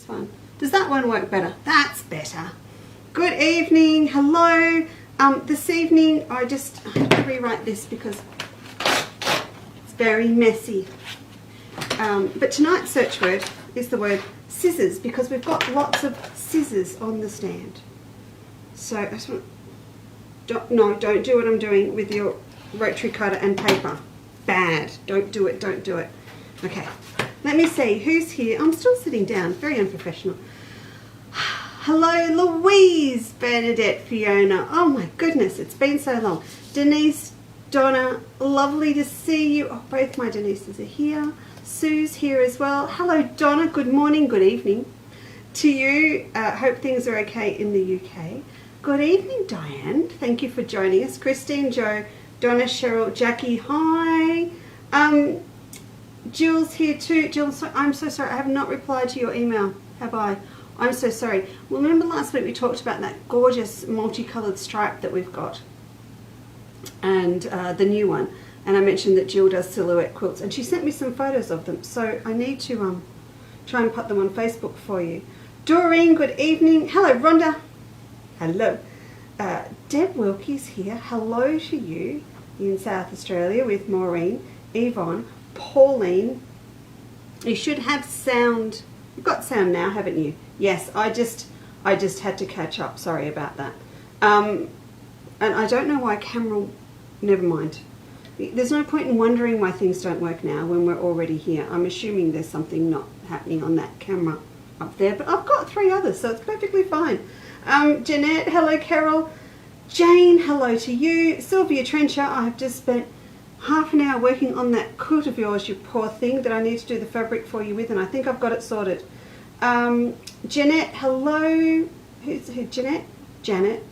fine. Does that one work better? That's better. Good evening. Hello. This evening I have to rewrite this because it's very messy. But tonight's search word is the word scissors because we've got lots of scissors on the stand. So I just want, don't do what I'm doing with your rotary cutter and paper. Bad. Don't do it. Don't do it. Okay. Let me see who's here. I'm still sitting down. Very unprofessional. Hello, Louise, Bernadette, Fiona. Oh my goodness, it's been so long. Denise, Donna, lovely to see you. Oh, both my Denises are here. Sue's here as well. Hello, Donna. Good morning, good evening to you. Hope things are okay in the UK. Good evening, Diane. Thank you for joining us. Christine, Joe, Donna, Cheryl, Jackie, hi. Jill's here too. Jill, I'm so sorry. I have not replied to your email, have I? I'm so sorry. Well, remember last week we talked about that gorgeous multicoloured stripe that we've got and the new one. And I mentioned that Jill does silhouette quilts and she sent me some photos of them. So I need to try and put them on Facebook for you. Doreen, good evening. Hello, Rhonda. Hello. Deb Wilkie's here. Hello to you in South Australia with Maureen, Yvonne, Pauline. You should have sound. You've got sound now, haven't you? Yes, I just had to catch up. Sorry about that. And I don't know why camera. Never mind. There's no point in wondering why things don't work now when we're already here. I'm assuming there's something not happening on that camera up there, but I've got 3 others, so it's perfectly fine. Jeanette, hello, Carol. Jane, hello to you. Sylvia Trencher, I have just spent half an hour working on that quilt of yours, you poor thing, that I need to do the fabric for you with, and I think I've got it sorted. Jeanette, hello. Who's Jeanette? Janet.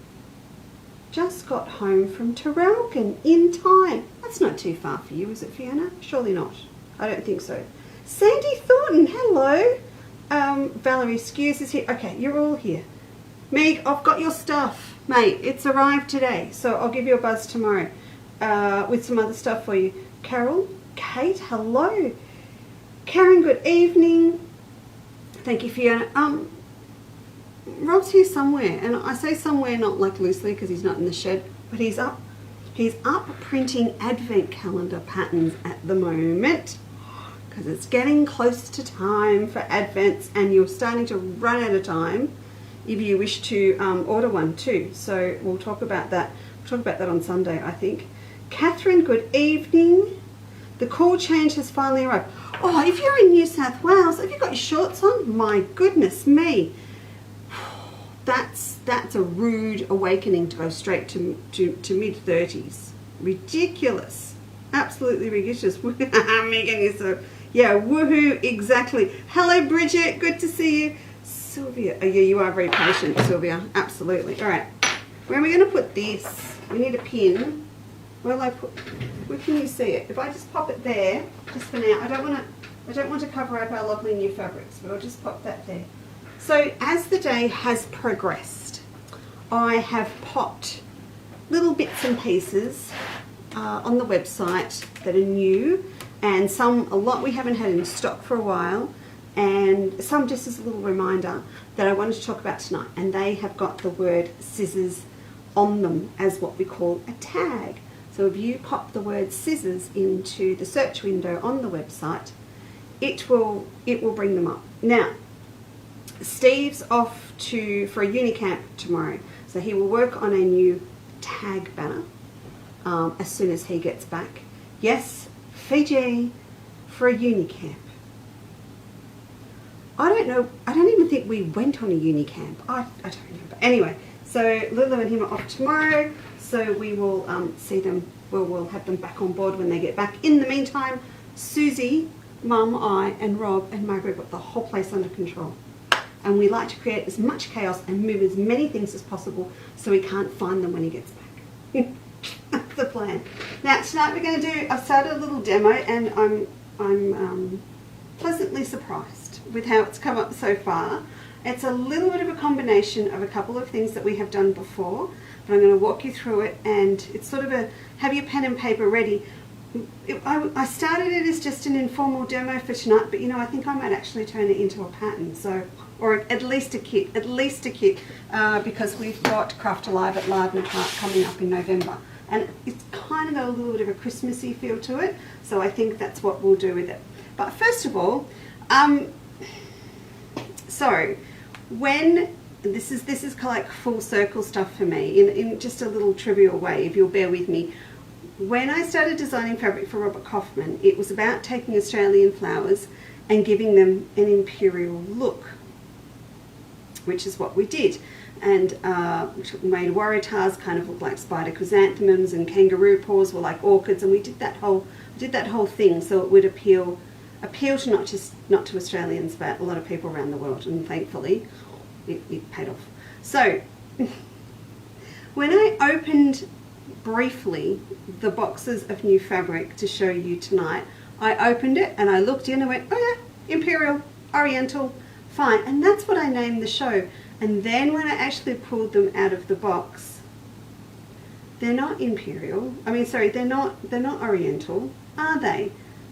Just got home from Traralgon in time. That's not too far for you, is it, Fiona? Surely not. I don't think so. Sandy Thornton, hello. Valerie Skews is here. Okay, you're all here. Meg, I've got your stuff. Mate, it's arrived today, so I'll give you a buzz tomorrow with some other stuff for you. Carol, Kate, hello. Karen, good evening. Thank you, Fiona. Rob's here somewhere, and I say somewhere not like loosely because he's not in the shed, but he's up printing advent calendar patterns at the moment because it's getting close to time for advents and you're starting to run out of time if you wish to order one too. So we'll talk about that. We'll talk about that on Sunday, I think. Catherine, good evening. The cool change has finally arrived. Oh, if you're in New South Wales, have you got your shorts on? My goodness me. That's a rude awakening to go straight to mid-30s. Ridiculous. Absolutely ridiculous. Megan is so, yeah, woohoo, exactly. Hello, Bridget. Good to see you. Sylvia. Oh, yeah, you are very patient, Sylvia. Absolutely. All right. Where are we going to put this? We need a pin. Where will I put? Where can you see it? If I just pop it there, just for now. I don't want to cover up our lovely new fabrics, but I'll just pop that there. So as the day has progressed, I have popped little bits and pieces on the website that are new, and a lot we haven't had in stock for a while, and some just as a little reminder that I wanted to talk about tonight, and they have got the word scissors on them as what we call a tag. So if you pop the word scissors into the search window on the website, it will bring them up. Now, Steve's off for a Unicamp tomorrow, so he will work on a new tag banner as soon as he gets back. Yes, Fiji for a Unicamp. I don't know, I don't even think we went on a Unicamp. I don't remember. Anyway, so Lulu and him are off tomorrow, so we will see them, we'll have them back on board when they get back. In the meantime, Susie, Mum, I and Rob and Margaret got the whole place under control. And we like to create as much chaos and move as many things as possible so we can't find them when he gets back. That's the plan. Now tonight we're going to do, I've started a little demo and I'm pleasantly surprised with how it's come up so far. It's a little bit of a combination of a couple of things that we have done before, but I'm going to walk you through it, and it's sort of a, have your pen and paper ready. I started it as just an informal demo for tonight, but you know, I think I might actually turn it into a pattern, so, or at least a kit, because we've got Craft Alive at Lardner Park coming up in November, and it's kind of got a little bit of a Christmassy feel to it, so I think that's what we'll do with it. But first of all, so when this is like full circle stuff for me in just a little trivial way, if you'll bear with me. When I started designing fabric for Robert Kaufman, it was about taking Australian flowers and giving them an imperial look, which is what we did. And we made waratahs kind of look like spider chrysanthemums, and kangaroo paws were like orchids, and we did that whole thing so it would appeal to not to Australians, but a lot of people around the world, and thankfully it paid off. So when I opened briefly the boxes of new fabric to show you tonight, I opened it and I looked in and went, oh yeah, Imperial, Oriental, fine. And that's what I named the show. And then when I actually pulled them out of the box, they're not Imperial. I mean, sorry, they're not Oriental, are they?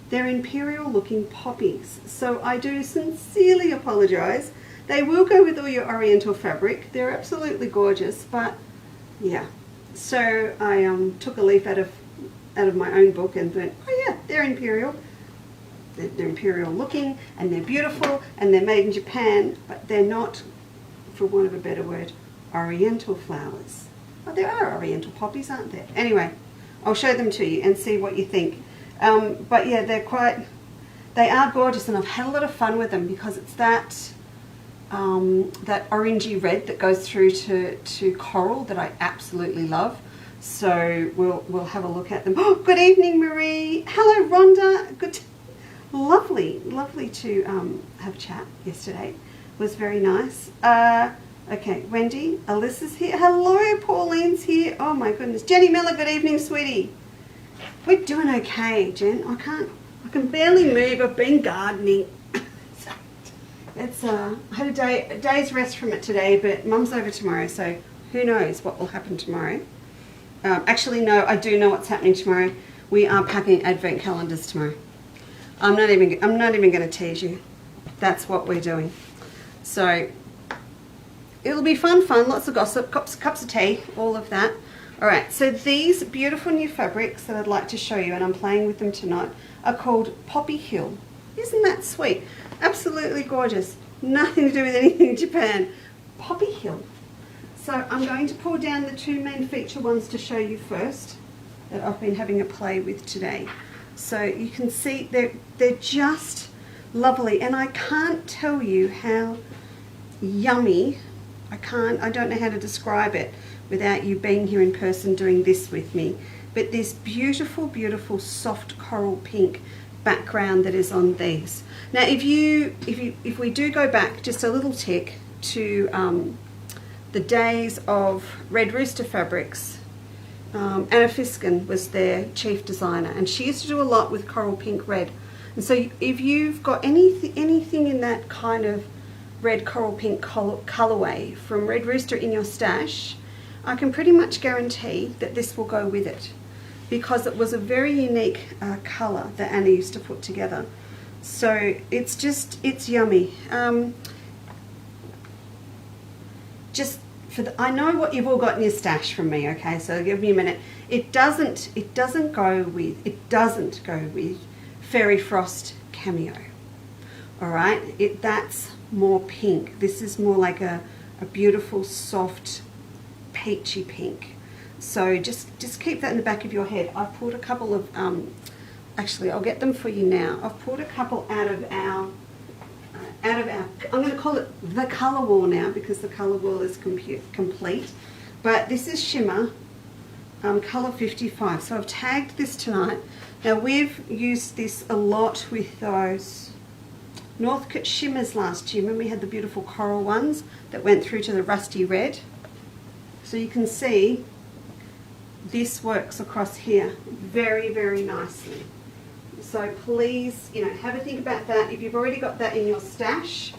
They're Imperial looking poppies. So I do sincerely apologize. They will go with all your Oriental fabric. They're absolutely gorgeous, but yeah. So I took a leaf out of my own book and went, oh yeah, they're Imperial. They're Imperial looking, and they're beautiful, and they're made in Japan, but they're not, for want of a better word, Oriental flowers. Well, there are Oriental poppies, aren't there? Anyway, I'll show them to you and see what you think. But yeah, they are gorgeous, and I've had a lot of fun with them because it's that orangey red that goes through to coral that I absolutely love. So we'll have a look at them. Oh, good evening, Marie. Hello, Rhonda. Lovely to have a chat yesterday. It was very nice. Okay, Wendy, Alyssa's here. Hello, Pauline's here. Oh my goodness. Jenny Miller, good evening, sweetie. We're doing okay, Jen. I can barely move. I've been gardening. I had a day's rest from it today, but Mum's over tomorrow, so who knows what will happen tomorrow. Actually, no, I do know what's happening tomorrow. We are packing advent calendars tomorrow. I'm not even going to tease you. That's what we're doing. So it'll be fun, lots of gossip, cups of tea, all of that. All right, so these beautiful new fabrics that I'd like to show you, and I'm playing with them tonight, are called Poppy Hill. Isn't that sweet? Absolutely gorgeous. Nothing to do with anything in Japan. Poppy Hill. So I'm going to pull down the two main feature ones to show you first that I've been having a play with today. So you can see they're just lovely, and I can't tell you how yummy. I don't know how to describe it without you being here in person doing this with me. But this beautiful, beautiful soft coral pink background that is on these. Now if we do go back just a little tick to the days of Red Rooster Fabrics, Anna Fiskin was their chief designer, and she used to do a lot with coral pink red. And so if you've got anything in that kind of red coral pink colorway from Red Rooster in your stash, I can pretty much guarantee that this will go with it, because it was a very unique color that Anna used to put together. So it's yummy. I know what you've all got in your stash from me, okay, so give me a minute. It doesn't go with Fairy Frost Cameo. Alright, that's more pink. This is more like a beautiful soft peachy pink. So just keep that in the back of your head. I've pulled a couple of actually I'll get them for you now. I've pulled a couple out of our I'm going to call it the colour wall now, because the colour wall is complete. But this is Shimmer colour 55. So I've tagged this tonight. Now we've used this a lot with those Northcote shimmers last year when we had the beautiful coral ones that went through to the rusty red. So you can see this works across here very, very nicely. So please, have a think about that. If you've already got that in your stash,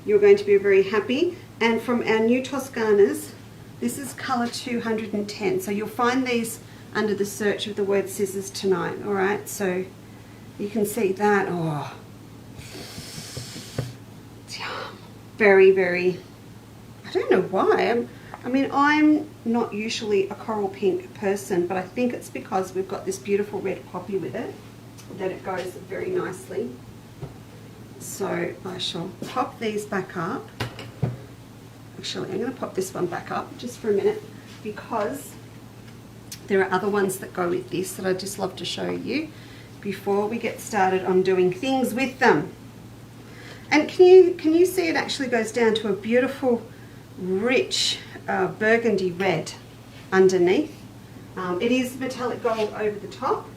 you're going to be very happy. And from our new Toscanas, this is colour 210. So you'll find these under the search of the word scissors tonight. All right, so you can see that. Oh, very, very, I don't know why. I'm not usually a coral pink person, but I think it's because we've got this beautiful red poppy with it that it goes very nicely. So I shall pop these back up. Actually, I'm going to pop this one back up just for a minute because there are other ones that go with this that I'd just love to show you before we get started on doing things with them. And can you see it actually goes down to a beautiful, rich burgundy red underneath. It is metallic gold over the top,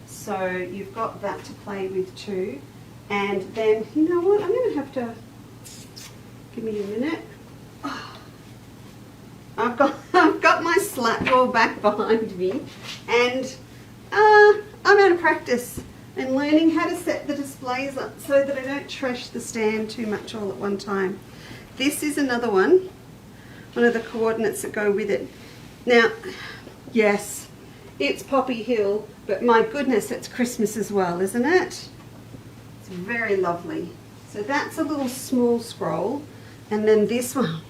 so you've got that to play with too. And then, you know what, I'm going to have to, give me a minute. Oh, I've got my slat ball back behind me, and I'm out of practice and learning how to set the displays up so that I don't trash the stand too much all at one time. This is another one of the coordinates that go with it. Now, yes, it's Poppy Hill, but my goodness, it's Christmas as well, isn't it? It's very lovely. So that's a little small scroll, and then this one,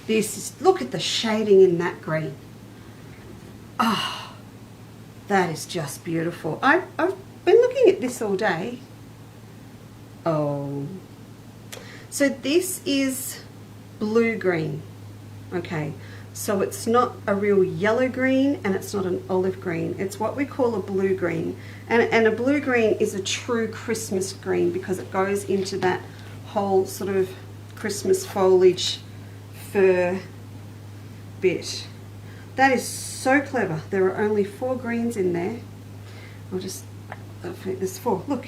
this is, look at the shading in that green. Oh, that is just beautiful. I've been looking at this all day. Oh, so this is blue green. Okay, so it's not a real yellow green and it's not an olive green. It's what we call a blue green. And a blue green is a true Christmas green because it goes into that whole sort of Christmas foliage fur bit. That is so clever. There are only 4 greens in there. There's 4. Look,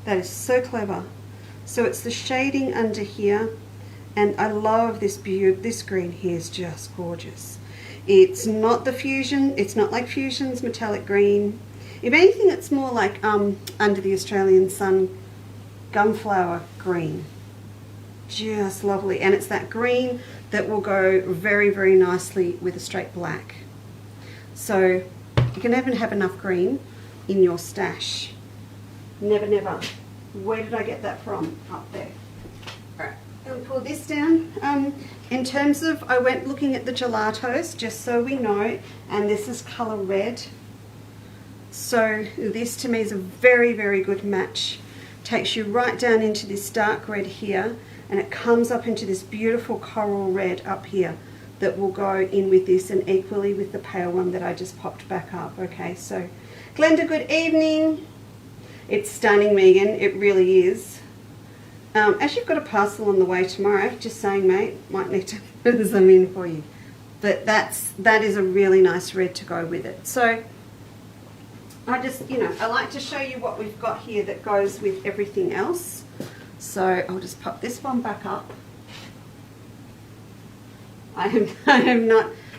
that is so clever. So it's the shading under here. And I love this this green here is just gorgeous. It's not the Fusion, it's not like Fusion's metallic green. If anything, it's more like Under the Australian Sun Gunflower green. Just lovely. And it's that green that will go very, very nicely with a straight black. So you can even have enough green in your stash. Never, never. Where did I get that from? Up there. All right. I'll pull this down. In terms of, I went looking at the gelatos just so we know, and this is colour red. So this to me is a very, very good match. Takes you right down into this dark red here, and it comes up into this beautiful coral red up here that will go in with this and equally with the pale one that I just popped back up. Okay, so Glenda, good evening. It's stunning, Megan, it really is. As you've got a parcel on the way tomorrow, just saying, mate, might need to put some in for you. But that is a really nice red to go with it. So I just, I like to show you what we've got here that goes with everything else. So I'll just pop this one back up. I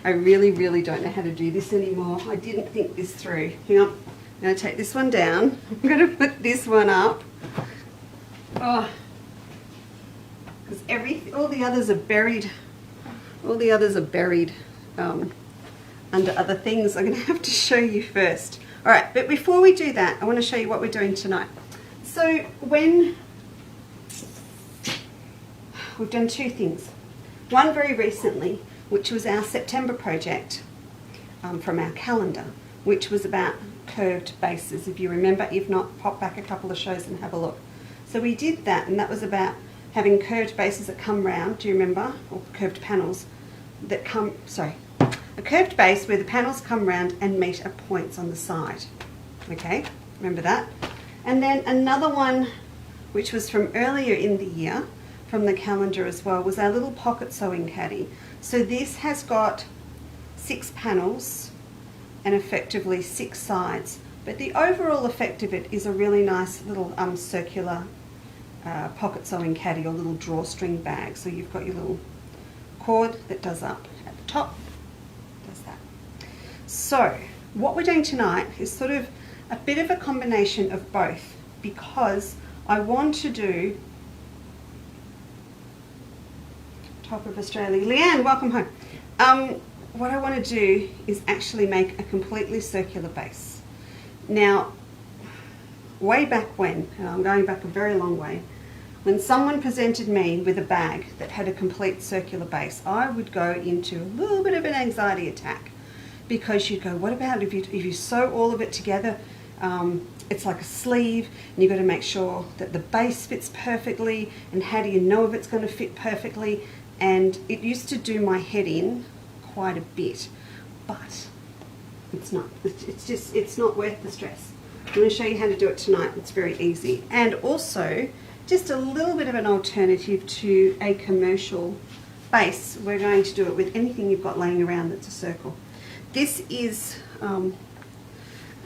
really, really don't know how to do this anymore. I didn't think this through. Hang on, I'm going to take this one down. I'm going to put this one up. Oh. Because all the others are buried. All the others are buried under other things. I'm going to have to show you first. All right, but before we do that, I want to show you what we're doing tonight. So when we've done 2 things. One very recently, which was our September project from our calendar, which was about curved bases. If you remember, if not, pop back a couple of shows and have a look. So we did that, and that was about having curved bases that come round, do you remember? Or curved panels that come, a curved base where the panels come round and meet at points on the side. Okay, remember that? And then another one, which was from earlier in the year, from the calendar as well, was our little pocket sewing caddy. So this has got 6 panels and effectively 6 sides. But the overall effect of it is a really nice little circular pocket sewing caddy or little drawstring bag. So you've got your little cord that does up at the top, does that. So what we're doing tonight is sort of a bit of a combination of both, because I want to do top of Australia. Leanne, welcome home. what I want to do is actually make a completely circular base. Now, way back when, and I'm going back a very long way, when someone presented me with a bag that had a complete circular base, I would go into a little bit of an anxiety attack, because you'd go, what about if you sew all of it together? It's like a sleeve, and you've got to make sure that the base fits perfectly, and how do you know if it's going to fit perfectly? And it used to do my head in quite a bit, but it's not. It's not worth the stress. I'm going to show you how to do it tonight. It's very easy, and also just a little bit of an alternative to a commercial base. We're going to do it with anything you've got laying around that's a circle. This is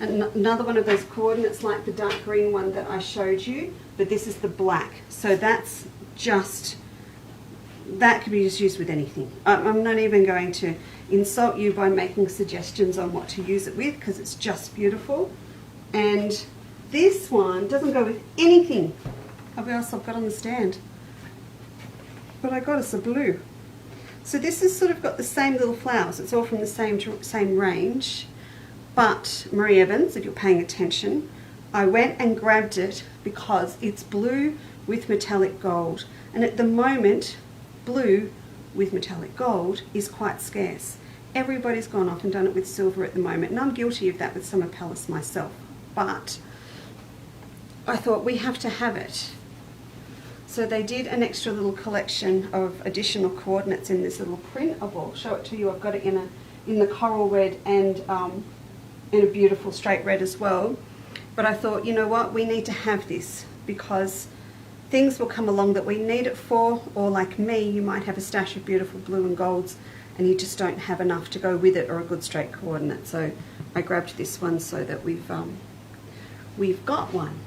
another one of those coordinates like the dark green one that I showed you, but this is the black. So that's just, that could be just used with anything. I'm not even going to insult you by making suggestions on what to use it with, because it's just beautiful. And this one doesn't go with anything else I've got on the stand, but I got us a blue. So this has sort of got the same little flowers. It's all from the same range. But Marie Evans, if you're paying attention, I went and grabbed it because it's blue with metallic gold. And at the moment, blue with metallic gold is quite scarce. Everybody's gone off and done it with silver at the moment. And I'm guilty of that with Summer Palace myself. But I thought we have to have it. So they did an extra little collection of additional coordinates in this little print. I will show it to you. I've got it in the coral red and in a beautiful straight red as well. But I thought, you know what, we need to have this, because things will come along that we need it for, or like me, you might have a stash of beautiful blue and golds and you just don't have enough to go with it, or a good straight coordinate. So I grabbed this one so that we've got one.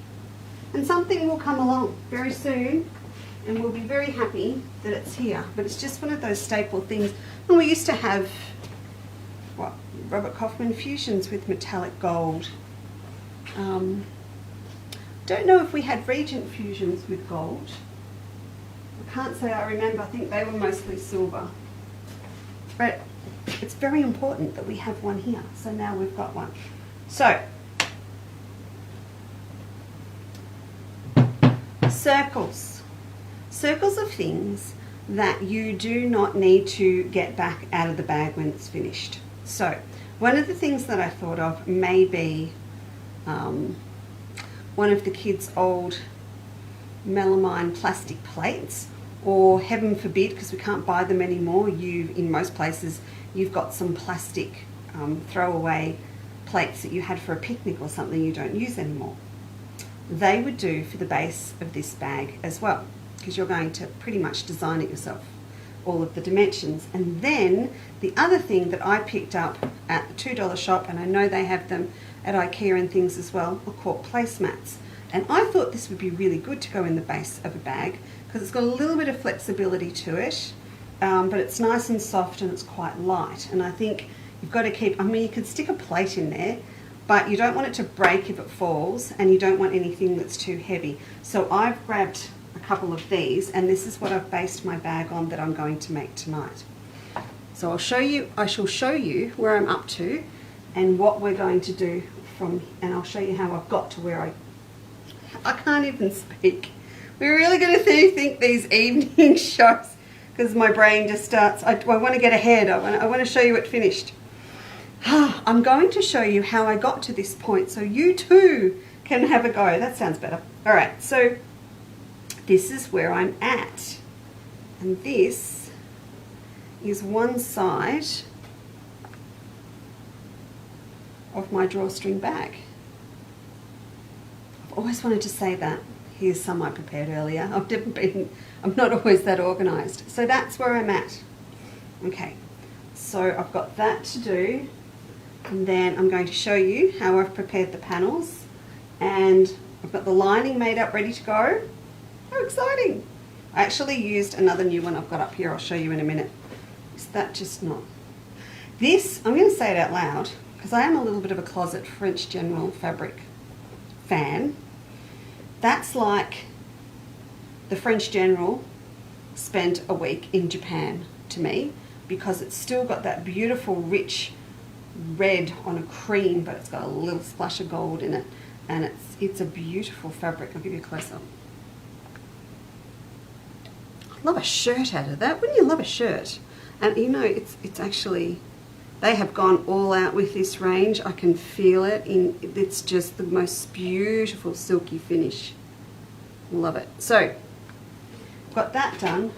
And something will come along very soon, and we'll be very happy that it's here. But it's just one of those staple things. And we used to have, what, Robert Kaufman fusions with metallic gold. Don't know if we had Regent fusions with gold. I can't say I remember. I think they were mostly silver. But it's very important that we have one here. So now we've got one. So, circles. Circles are things that you do not need to get back out of the bag when it's finished. So one of the things that I thought of may be one of the kids' old melamine plastic plates, or heaven forbid, because we can't buy them anymore, in most places you've got some plastic throwaway plates that you had for a picnic or something you don't use anymore. They would do for the base of this bag as well, because you're going to pretty much design it yourself, all of the dimensions. And then the other thing that I picked up at the $2 shop, and I know they have them at IKEA and things as well, are called placemats. And I thought this would be really good to go in the base of a bag, because it's got a little bit of flexibility to it, but it's nice and soft and it's quite light. And I think you've got to keep, I mean, you could stick a plate in there, but you don't want it to break if it falls, and you don't want anything that's too heavy. So I've grabbed a couple of these, and this is what I've based my bag on that I'm going to make tonight. So I shall show you where I'm up to and what we're going to do and I'll show you how I've got to where I can't even speak. We're really going to think these evening shows, because my brain just starts, I want to get ahead, I want to show you it finished. I'm going to show you how I got to this point so you too can have a go. That sounds better. Alright, so this is where I'm at. And this is one side of my drawstring bag. I've always wanted to say that. Here's some I prepared earlier. I'm not always that organised. So that's where I'm at. Okay, so I've got that to do. And then I'm going to show you how I've prepared the panels, and I've got the lining made up ready to go. How exciting! I actually used another new one I've got up here. I'll show you in a minute. Is that just not? This, I'm going to say it out loud, because I am a little bit of a closet French General fabric fan. That's like the French General spent a week in Japan to me, because it's still got that beautiful rich red on a cream, but it's got a little splash of gold in it, and it's a beautiful fabric. I'll give you a close-up. I'd love a shirt out of that. Wouldn't you love a shirt? And you know, it's actually, they have gone all out with this range. I can feel it. It's just the most beautiful silky finish. Love it. So, got that done.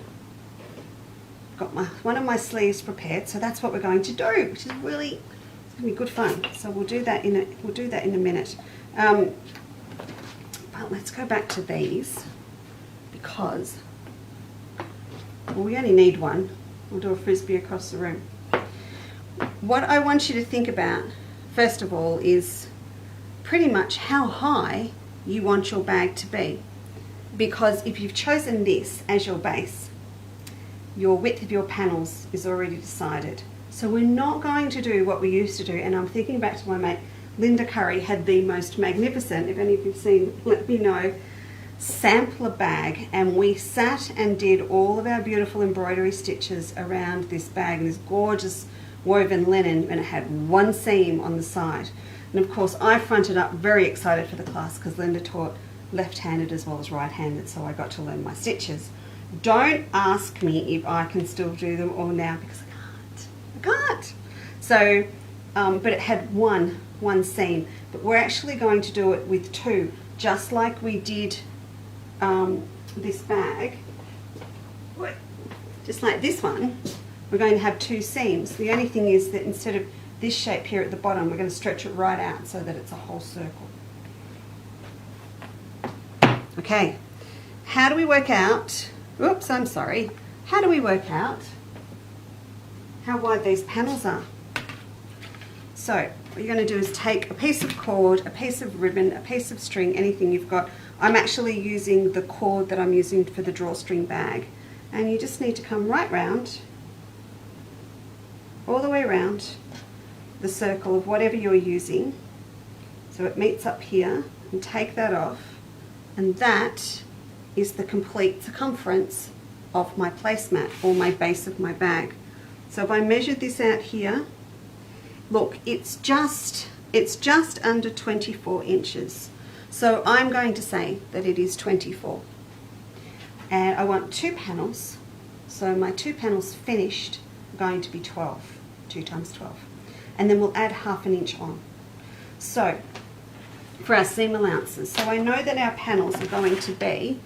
Got one of my sleeves prepared. So that's what we're going to do, which is really, it's going to be good fun. So we'll do that in a minute. But let's go back to these, because well, we only need one. We'll do a frisbee across the room. What I want you to think about, first of all, is pretty much how high you want your bag to be. Because if you've chosen this as your base, your width of your panels is already decided. So we're not going to do what we used to do, and I'm thinking back to my mate, Linda Curry had the most magnificent, if any of you've seen, let me know, sampler bag, and we sat and did all of our beautiful embroidery stitches around this bag, and this gorgeous woven linen, and it had one seam on the side. And of course I fronted up very excited for the class because Linda taught left-handed as well as right-handed, so I got to learn my stitches. Don't ask me if I can still do them all now, because I can't. So, but it had one seam, but we're actually going to do it with two, just like we did this bag, just like this one. We're going to have two seams. The only thing is that instead of this shape here at the bottom, we're going to stretch it right out so that it's a whole circle. Okay, how do we work out, oops, I'm sorry, how do we work out how wide these panels are? So what you're going to do is take a piece of cord, a piece of ribbon, a piece of string, anything you've got. I'm actually using the cord that I'm using for the drawstring bag, and you just need to come right round, all the way around the circle of whatever you're using, so it meets up here, and take that off. And that is the complete circumference of my placemat, or my base of my bag. So if I measured this out here, look, it's just under 24 inches. So I'm going to say that it is 24. And I want two panels, so my two panels finished are going to be 12, 2 times 12. And then we'll add ½ an inch on. So for our seam allowances, so I know that our panels are going to be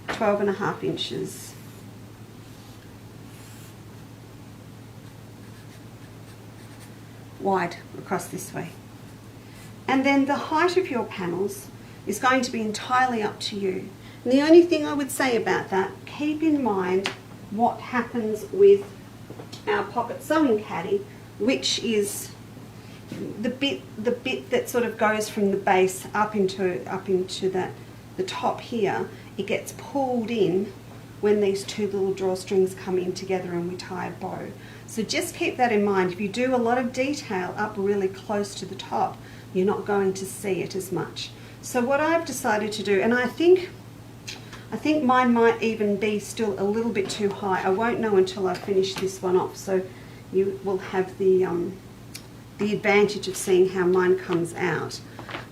12.5 inches wide across this way. And then the height of your panels is going to be entirely up to you. And the only thing I would say about that, keep in mind what happens with our pocket sewing caddy, which is the bit that sort of goes from the base up into the top here. It gets pulled in when these two little drawstrings come in together and we tie a bow. So just keep that in mind. If you do a lot of detail up really close to the top, you're not going to see it as much. So what I've decided to do, and I think mine might even be still a little bit too high. I won't know until I finish this one off, so you will have the advantage of seeing how mine comes out.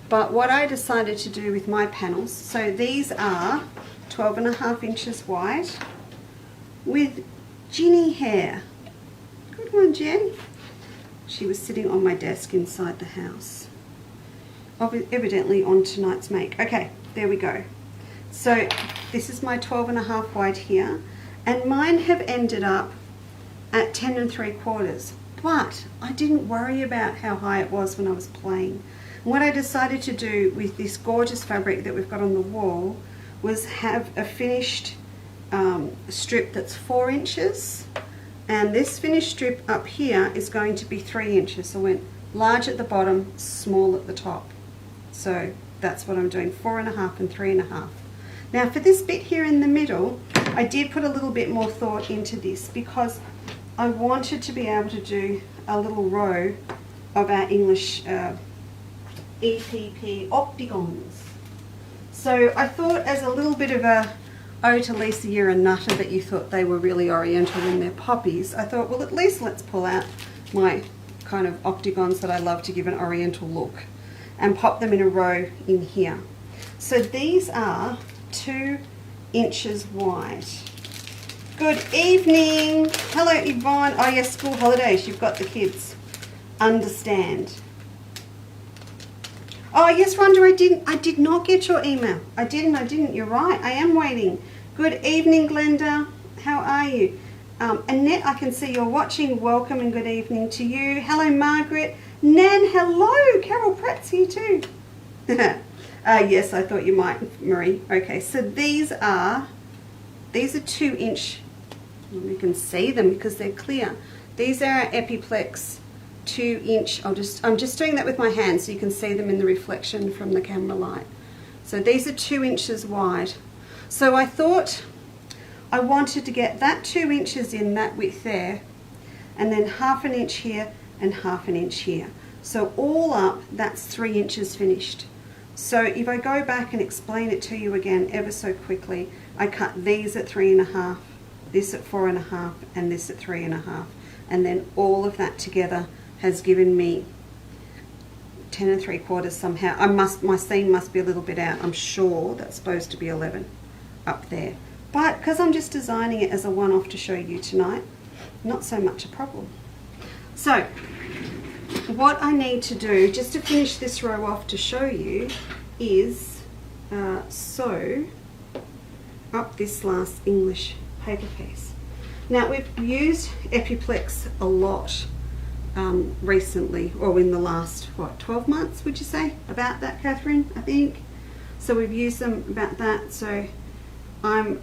But what I decided to do with my panels, so these are 12.5 inches wide with Ginny hair. Good one, Jen. She was sitting on my desk inside the house, evidently on tonight's make. Okay, there we go. So this is my 12.5 wide here, and mine have ended up at 10 3/4. But I didn't worry about how high it was when I was playing. And what I decided to do with this gorgeous fabric that we've got on the wall was have a finished strip that's 4 inches, and this finished strip up here is going to be 3 inches. So I went large at the bottom, small at the top. So that's what I'm doing, 4.5 and 3.5. Now for this bit here in the middle, I did put a little bit more thought into this because I wanted to be able to do a little row of our English EPP octagons. So I thought as a little bit of a oh, to Lisa, you're a nutter that you thought they were really oriental when they're poppies. I thought, well, at least let's pull out my kind of octagons that I love to give an oriental look and pop them in a row in here. So these are 2 inches wide. Good evening. Hello, Yvonne. Oh, yes, school holidays. You've got the kids. Understand. Oh, yes, Rhonda, I did not get your email. I didn't. You're right. I am waiting. Good evening, Glenda. How are you? Annette, I can see you're watching. Welcome and good evening to you. Hello, Margaret. Nan, hello. Carol Pratt's here too. Yes, I thought you might, Marie. Okay, so these are 2 inch. You can see them because they're clear. These are our Epiplex 2 inch. I'm just doing that with my hands so you can see them in the reflection from the camera light. So these are 2 inches wide. So I thought I wanted to get that 2 inches in that width there, and then 1/2 inch here and 1/2 inch here. So all up, that's 3 inches finished. So if I go back and explain it to you again ever so quickly, I cut these at 3.5, this at 4.5, and this at 3.5, and then all of that together has given me 10 3/4 somehow. My seam must be a little bit out. I'm sure that's supposed to be 11 up there. But because I'm just designing it as a one-off to show you tonight, not so much a problem. So what I need to do, just to finish this row off to show you, is sew up this last English paper piece. Now we've used Epiplex a lot recently, or in the last, what, 12 months, would you say? About that, Catherine, I think. So we've used them about that. So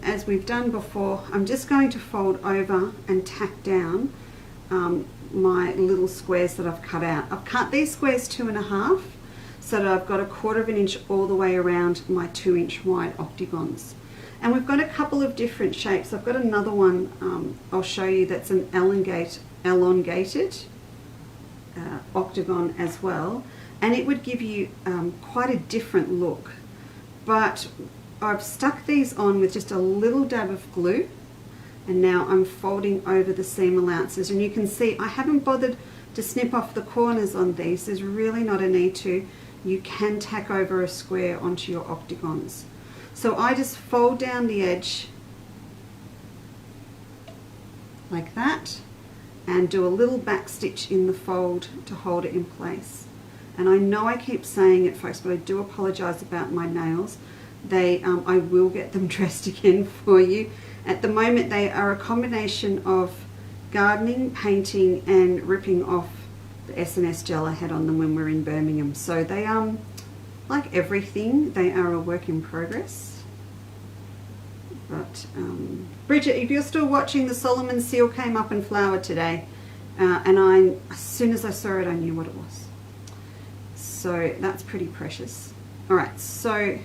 as we've done before, I'm just going to fold over and tack down my little squares that I've cut out. I've cut these squares 2.5 so that I've got 1/4 inch all the way around my 2 inch wide octagons. And we've got a couple of different shapes. I've got another one I'll show you that's an elongated octagon as well, and it would give you quite a different look. But I've stuck these on with just a little dab of glue, and now I'm folding over the seam allowances, and you can see I haven't bothered to snip off the corners on these. There's really not a need to. You can tack over a square onto your octagons. So I just fold down the edge like that and do a little back stitch in the fold to hold it in place. And I know I keep saying it, folks, but I do apologize about my nails. I will get them dressed again for you. At the moment they are a combination of gardening, painting and ripping off the S&S gel I had on them when we were in Birmingham. So they like everything, they are a work in progress. But Bridget, if you're still watching, the Solomon seal came up in flower today, and as soon as I saw it I knew what it was. So that's pretty precious. Alright, so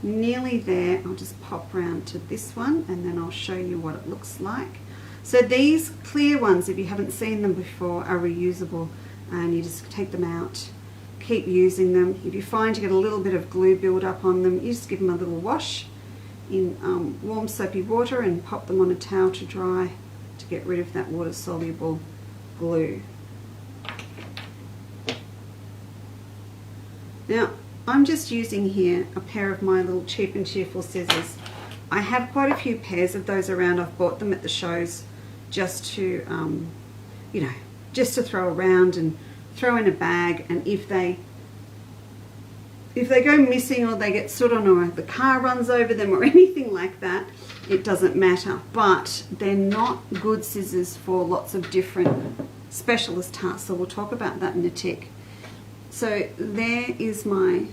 nearly there. I'll just pop round to this one and then I'll show you what it looks like. So these clear ones, if you haven't seen them before, are reusable, and you just take them out, keep using them. If you find you get a little bit of glue build up on them, you just give them a little wash in warm soapy water and pop them on a towel to dry to get rid of that water soluble glue. Now I'm just using here a pair of my little Cheap and Cheerful scissors. I have quite a few pairs of those around. I've bought them at the shows just to you know, just to throw around and throw in a bag, and if they go missing or they get stood on or the car runs over them or anything like that, it doesn't matter. But they're not good scissors for lots of different specialist tasks, so we'll talk about that in a tick. So there is my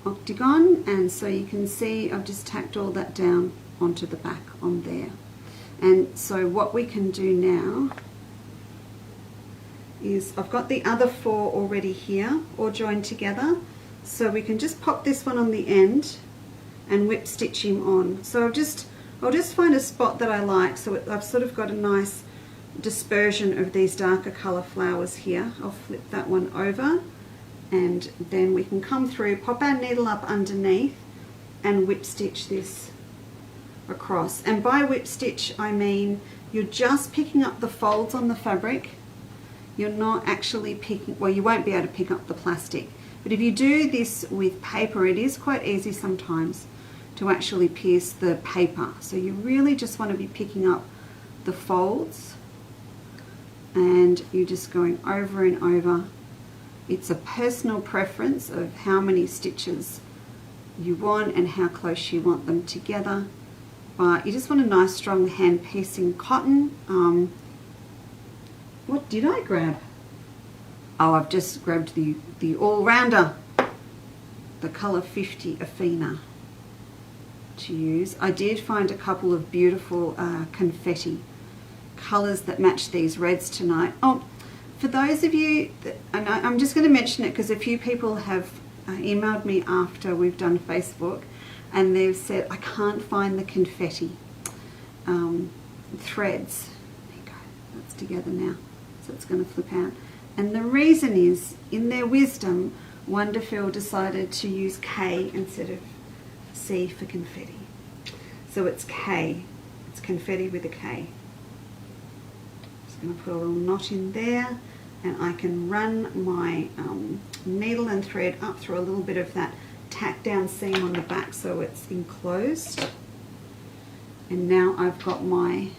octagon, and so you can see I've just tacked all that down onto the back on there. And so what we can do now is I've got the other 4 already here all joined together, so we can just pop this one on the end and whip stitch him on. So I'll just find a spot that I like, so I've sort of got a nice dispersion of these darker colour flowers here. I'll flip that one over, and then we can come through, pop our needle up underneath and whip stitch this across. And by whip stitch, I mean you're just picking up the folds on the fabric. You're not actually picking, well, you won't be able to pick up the plastic. But if you do this with paper, it is quite easy sometimes to actually pierce the paper. So you really just want to be picking up the folds, and you're just going over and over. It's a personal preference of how many stitches you want and how close you want them together. But you just want a nice strong hand piecing cotton. What did I grab? Oh, I've just grabbed the all-rounder, the colour 50 Athena to use. I did find a couple of beautiful confetti colours that match these reds tonight. Oh, for those of you, and I'm just going to mention it because a few people have emailed me after we've done Facebook, and they've said, I can't find the confetti threads. There you go, that's together now, so it's going to flip out. And the reason is, in their wisdom, Wonderful decided to use K instead of C for confetti. So it's K, it's confetti with a K. Just going to put a little knot in there, and I can run my needle and thread up through a little bit of that tack down seam on the back so it's enclosed. And now I've got my,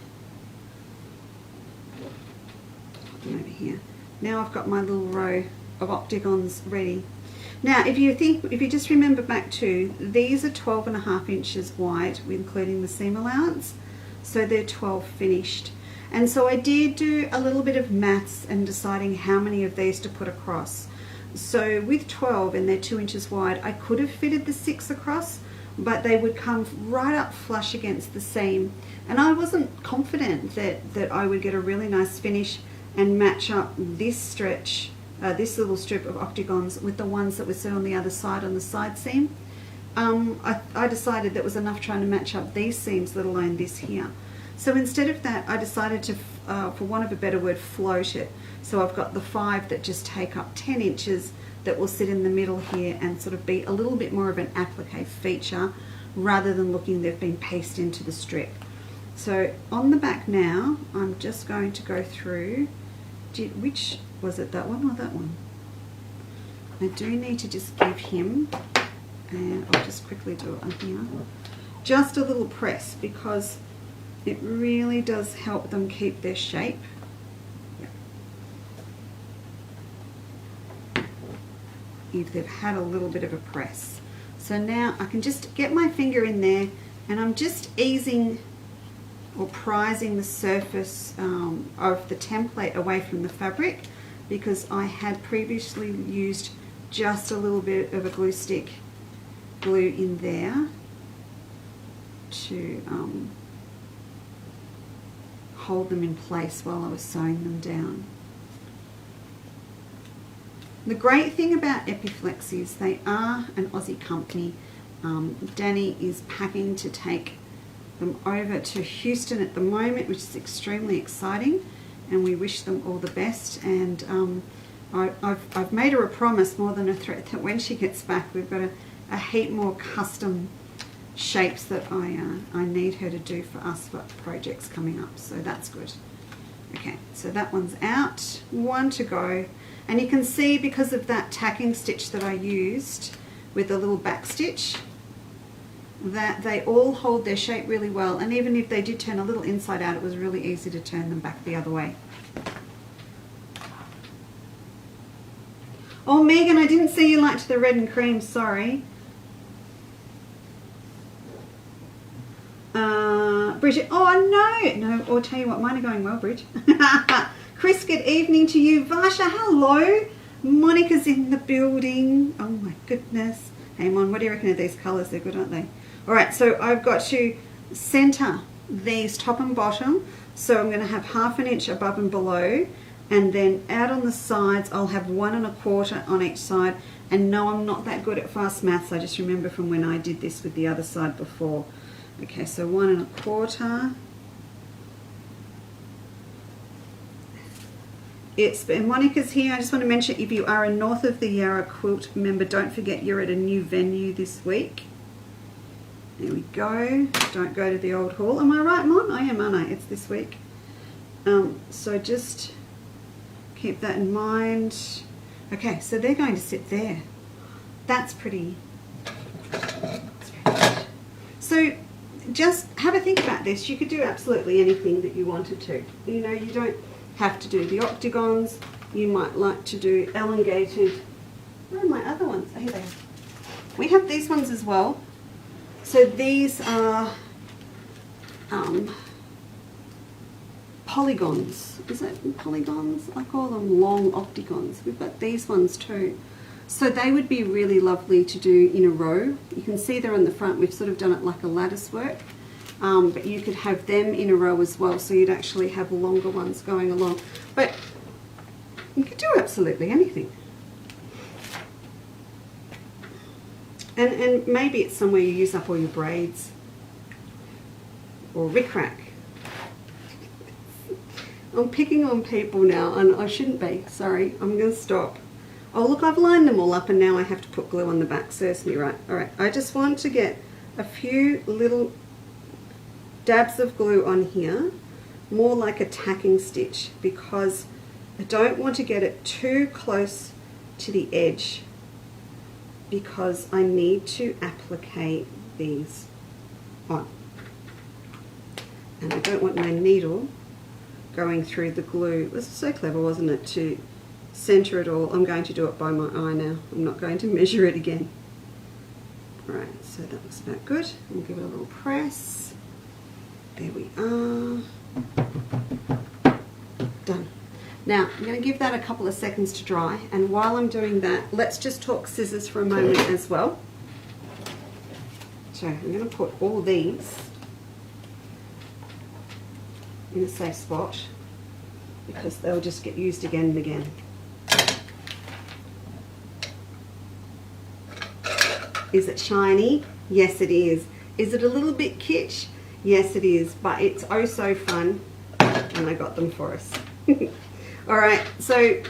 over here. Now I've got my little row of octagons ready. Now if you just remember back to, these are 12.5 inches wide, including the seam allowance, so they're 12 finished. And so I did do a little bit of maths and deciding how many of these to put across. So with 12 and they're 2 inches wide, I could have fitted the 6 across, but they would come right up flush against the seam. And I wasn't confident that I would get a really nice finish and match up this stretch, this little strip of octagons with the ones that were set on the other side on the side seam. I decided that was enough trying to match up these seams, let alone this here. So instead of that, I decided to, for want of a better word, float it. So I've got the 5 that just take up 10 inches that will sit in the middle here and sort of be a little bit more of an applique feature rather than looking they've been pasted into the strip. So on the back now, I'm just going to go through, which was it, that one or that one? I do need to just give him, and I'll just quickly do it on here, just a little press, because it really does help them keep their shape. If they've had a little bit of a press. So now I can just get my finger in there, and I'm just easing or prising the surface of the template away from the fabric, because I had previously used just a little bit of a glue stick glue in there to hold them in place while I was sewing them down. The great thing about Epiflex is they are an Aussie company. Danny is packing to take them over to Houston at the moment, which is extremely exciting, and we wish them all the best. And I've made her a promise more than a threat that when she gets back, we've got a heap more custom shapes that I need her to do for us for projects coming up, so that's good. Okay, so that one's out, one to go. And you can see, because of that tacking stitch that I used with the little back stitch, that they all hold their shape really well, and even if they did turn a little inside out, it was really easy to turn them back the other way. Oh, Megan, I didn't see you liked the red and cream, sorry. Bridget, oh no, I'll tell you what, mine are going well, Bridget. Chris, good evening to you. Varsha, hello. Monica's in the building. Oh my goodness. Hey, Mon, what do you reckon of these colours? They're good, aren't they? All right, so I've got to centre these top and bottom. So I'm going to have 1/2 inch above and below, and then out on the sides I'll have 1 1/4 on each side. And no, I'm not that good at fast maths. I just remember from when I did this with the other side before. Okay, so 1 1/4. And Monica's here. I just want to mention, if you are a North of the Yarra Quilt member, don't forget you're at a new venue this week. There we go. Don't go to the old haul. Am I right, Mom? I am, aren't I? It's this week. So just keep that in mind. Okay, so they're going to sit there. That's pretty good. So just have a think about this. You could do absolutely anything that you wanted to. You know, you don't have to do the octagons. You might like to do elongated. Where are my other ones? Oh, here they are. We have these ones as well. So these are polygons. Is it polygons? I call them long octagons. We've got these ones too. So they would be really lovely to do in a row. You can see they're on the front. We've sort of done it like a lattice work. But you could have them in a row as well, so you'd actually have longer ones going along. But you could do absolutely anything. And maybe it's somewhere you use up all your braids. Or rickrack. I'm picking on people now, and I shouldn't be. Sorry, I'm going to stop. Oh look, I've lined them all up and now I have to put glue on the back. Serves me right. Alright, I just want to get a few little dabs of glue on here, more like a tacking stitch, because I don't want to get it too close to the edge, because I need to applicate these on. And I don't want my needle going through the glue. It was so clever, wasn't it, to center it all. I'm going to do it by my eye now. I'm not going to measure it again. Alright, so that looks about good. We'll give it a little press. There we are. Done. Now, I'm going to give that a couple of seconds to dry, and while I'm doing that, let's just talk scissors for a moment as well. So I'm going to put all these in a safe spot, because they'll just get used again and again. Is it shiny? Yes, it is. Is it a little bit kitsch? Yes, it is, but it's oh so fun, and I got them for us. Alright, so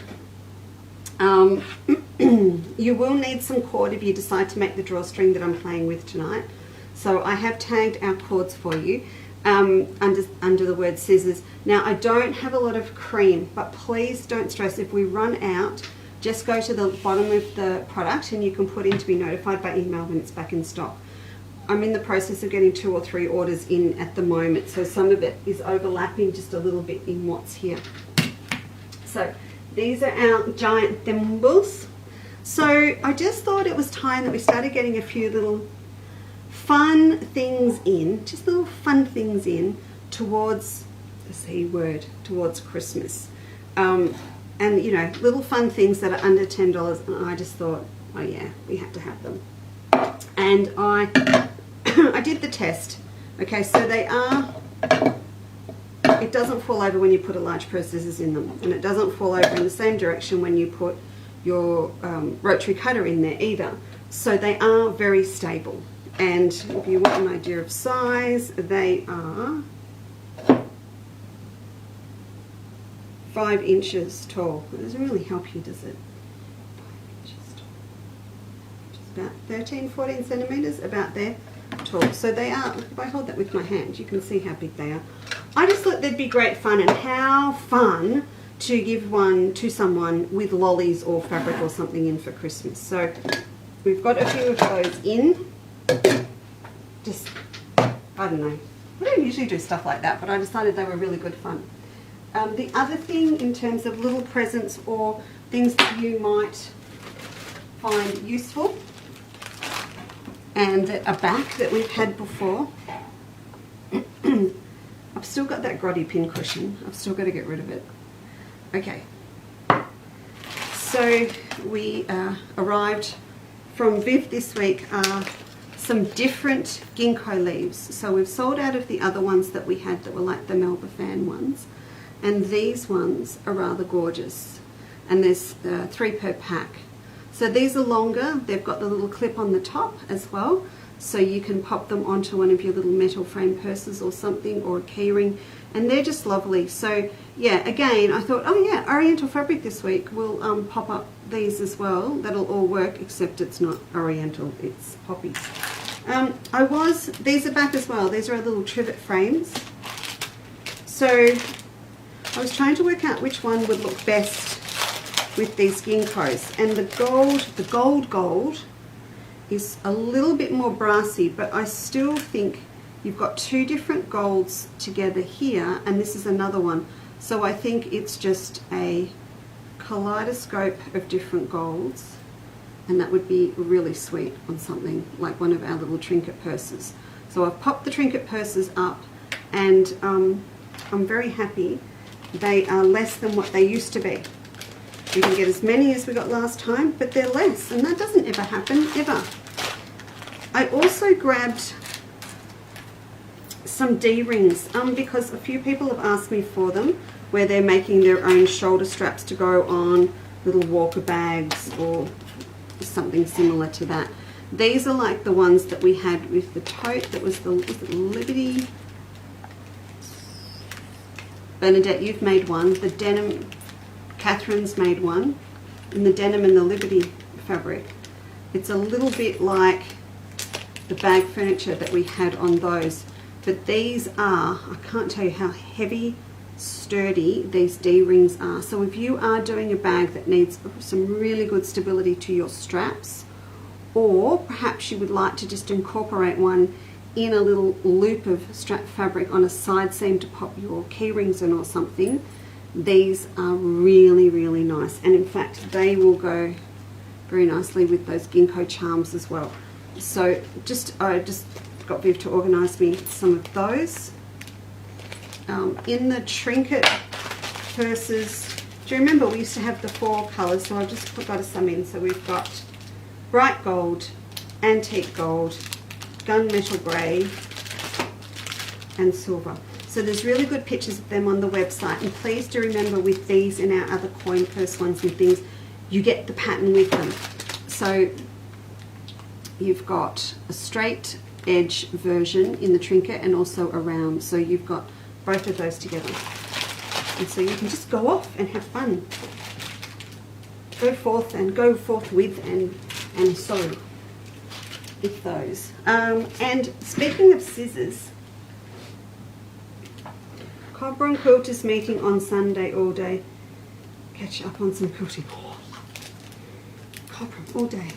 you will need some cord if you decide to make the drawstring that I'm playing with tonight. So I have tagged our cords for you under the word scissors. Now, I don't have a lot of cream, but please don't stress. If we run out, just go to the bottom of the product and you can put in to be notified by email when it's back in stock. I'm in the process of getting 2 or 3 orders in at the moment, so some of it is overlapping just a little bit in what's here. So these are our giant thimbles. So I just thought it was time that we started getting a few little fun things in, just little fun things in towards the C word, towards Christmas. And you know, little fun things that are under $10, and I just thought, oh yeah, we have to have them. And I I did the test. Okay, so they are, it doesn't fall over when you put a large pair of scissors in them, and it doesn't fall over in the same direction when you put your rotary cutter in there either. So they are very stable. And if you want an idea of size, they are 5 inches tall. It doesn't really help you, does it? 5 inches tall. Which is about 13, 14 centimeters, about there tall. So they are, if I hold that with my hand, you can see how big they are. I just thought they'd be great fun, and how fun to give one to someone with lollies or fabric or something in for Christmas. So we've got a few of those in. Just, I don't know. I don't usually do stuff like that, but I decided they were really good fun. The other thing in terms of little presents or things that you might find useful, and a back that we've had before. I've still got that grotty pin cushion. I've still got to get rid of it. Okay. So we arrived from Viv this week some different ginkgo leaves. So we've sold out of the other ones that we had that were like the Melba fan ones. And these ones are rather gorgeous. And there's 3 per pack. So these are longer. They've got the little clip on the top as well. So you can pop them onto one of your little metal frame purses or something, or a key ring. And they're just lovely. So yeah, again, I thought, oh yeah, Oriental Fabric this week. We'll pop up these as well. That'll all work, except it's not Oriental, it's poppies. These are back as well. These are our little trivet frames. So I was trying to work out which one would look best with these ginkgos. And the gold is a little bit more brassy, but I still think you've got two different golds together here, and this is another one. So I think it's just a kaleidoscope of different golds, and that would be really sweet on something like one of our little trinket purses. So I've popped the trinket purses up, and I'm very happy. They are less than what they used to be. You can get as many as we got last time, but they're less, and that doesn't ever happen, ever. I also grabbed some D-rings because a few people have asked me for them, where they're making their own shoulder straps to go on little walker bags or something similar to that. These are like the ones that we had with the tote. That was the Liberty. Bernadette, you've made one. The denim, Catherine's made one, in the denim and the Liberty fabric. It's a little bit like the bag furniture that we had on those, but these are, I can't tell you how heavy, sturdy these D-rings are. So if you are doing a bag that needs some really good stability to your straps, or perhaps you would like to just incorporate one in a little loop of strap fabric on a side seam to pop your key rings in or something, these are really, really nice. And in fact, they will go very nicely with those ginkgo charms as well. So I just got Viv to organise me some of those. In the trinket purses, do you remember we used to have the 4 colours? So I've just got some in. So we've got bright gold, antique gold, gunmetal grey, and silver. So there's really good pictures of them on the website. And please do remember, with these and our other coin purse ones and things, you get the pattern with them. So you've got a straight edge version in the trinket and also a round. So you've got both of those together. And so you can just go off and have fun. Go forth with and sew with those. And speaking of scissors, Cobram Quilters meeting on Sunday all day. Catch up on some quilting. Oh, Cobram all day.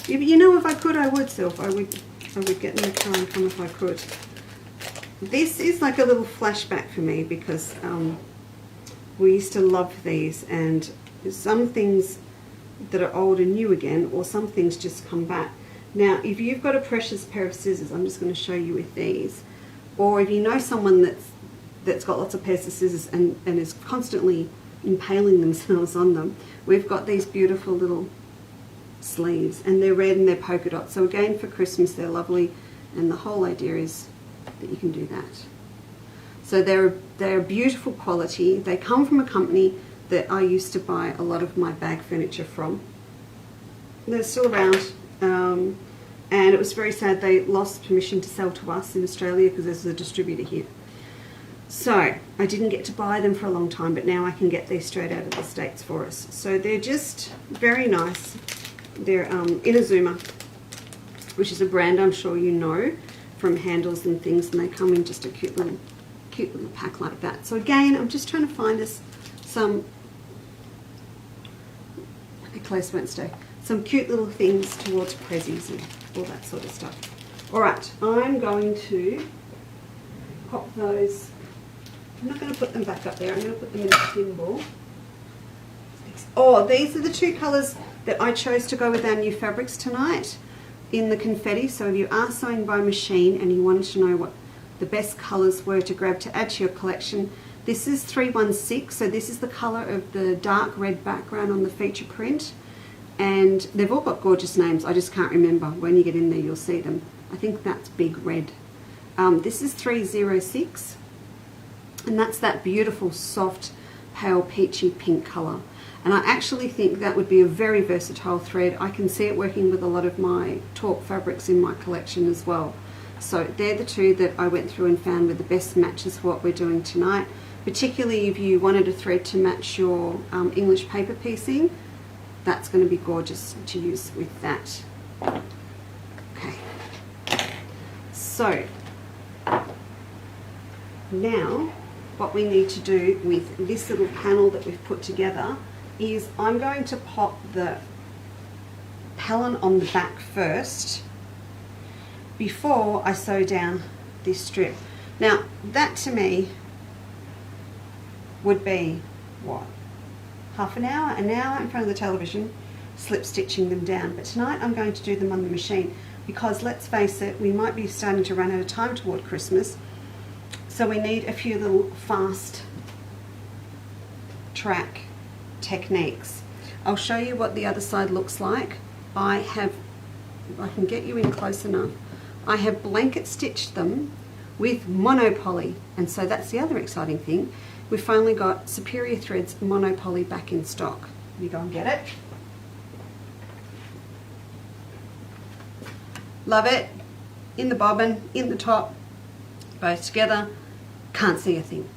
You know, if I could, I would, Sylph. I would get in the car and come if I could. This is like a little flashback for me because we used to love these, and some things that are old and new again, or some things just come back. Now, if you've got a precious pair of scissors, I'm just going to show you with these, or if you know someone that's got lots of pairs of scissors and is constantly impaling themselves on them, we've got these beautiful little sleeves, and they're red and they're polka dots. So again, for Christmas, they're lovely, and the whole idea is that you can do that. So they're beautiful quality. They come from a company that I used to buy a lot of my bag furniture from. They're still around, and it was very sad they lost permission to sell to us in Australia because there's a distributor here. So I didn't get to buy them for a long time, but now I can get these straight out of the States for us. So they're just very nice. They're Inazuma, which is a brand I'm sure you know from handles and things, and they come in just a cute little pack like that. So again, I'm just trying to find us some, close won't stay, some cute little things towards prezzies and all that sort of stuff. Alright, I'm going to pop those. I'm not going to put them back up there, I'm going to put them in a thimble. Oh, these are the 2 colours that I chose to go with our new fabrics tonight in the confetti. So if you are sewing by machine and you wanted to know what the best colours were to grab to add to your collection, this is 316. So this is the colour of the dark red background on the feature print, and they've all got gorgeous names. I just can't remember. When you get in there, you'll see them. I think that's Big Red. This is 306, and that's that beautiful soft pale peachy pink colour. And I actually think that would be a very versatile thread. I can see it working with a lot of my taupe fabrics in my collection as well. So they're the 2 that I went through and found were the best matches for what we're doing tonight. Particularly if you wanted a thread to match your English paper piecing, that's going to be gorgeous to use with that. Okay, So now what we need to do with this little panel that we've put together is I'm going to pop the Pellon on the back first before I sew down this strip. Now that to me would be what, half an hour in front of the television slip stitching them down, but tonight I'm going to do them on the machine because let's face it, we might be starting to run out of time toward Christmas, so we need a few little fast track techniques. I'll show you what the other side looks like. I can get you in close enough. I have blanket stitched them with monopoly, and so that's the other exciting thing. We've finally got Superior Threads monopoly back in stock. You go and get it. Love it. In the bobbin, in the top, both together. Can't see a thing.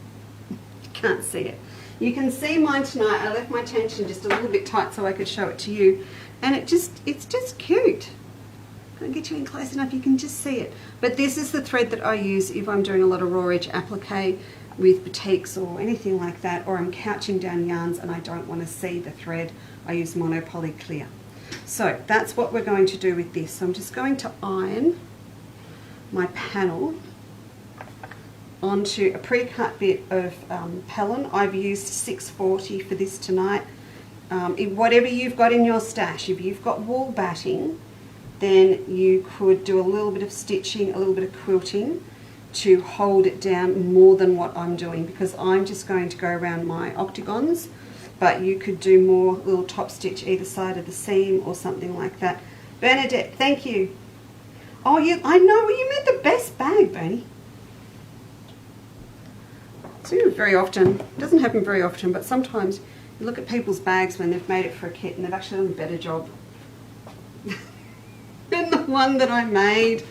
Can't see it. You can see mine tonight. I left my tension just a little bit tight so I could show it to you, and it's just cute. I'll get you in close enough, you can just see it. But this is the thread that I use if I'm doing a lot of raw edge applique with batiks or anything like that, or I'm couching down yarns and I don't want to see the thread. I use monopoly clear. So that's what we're going to do with this. So I'm just going to iron my panel onto a pre-cut bit of Pellon. I've used 640 for this tonight. Whatever you've got in your stash, if you've got wool batting, then you could do a little bit of stitching, a little bit of quilting to hold it down more than what I'm doing, because I'm just going to go around my octagons, but you could do more little top stitch either side of the seam or something like that. Bernadette, thank you. Oh, I know, you made the best bag, Bernie. So very often, it doesn't happen very often, but sometimes you look at people's bags when they've made it for a kit and they've actually done a better job than the one that I made.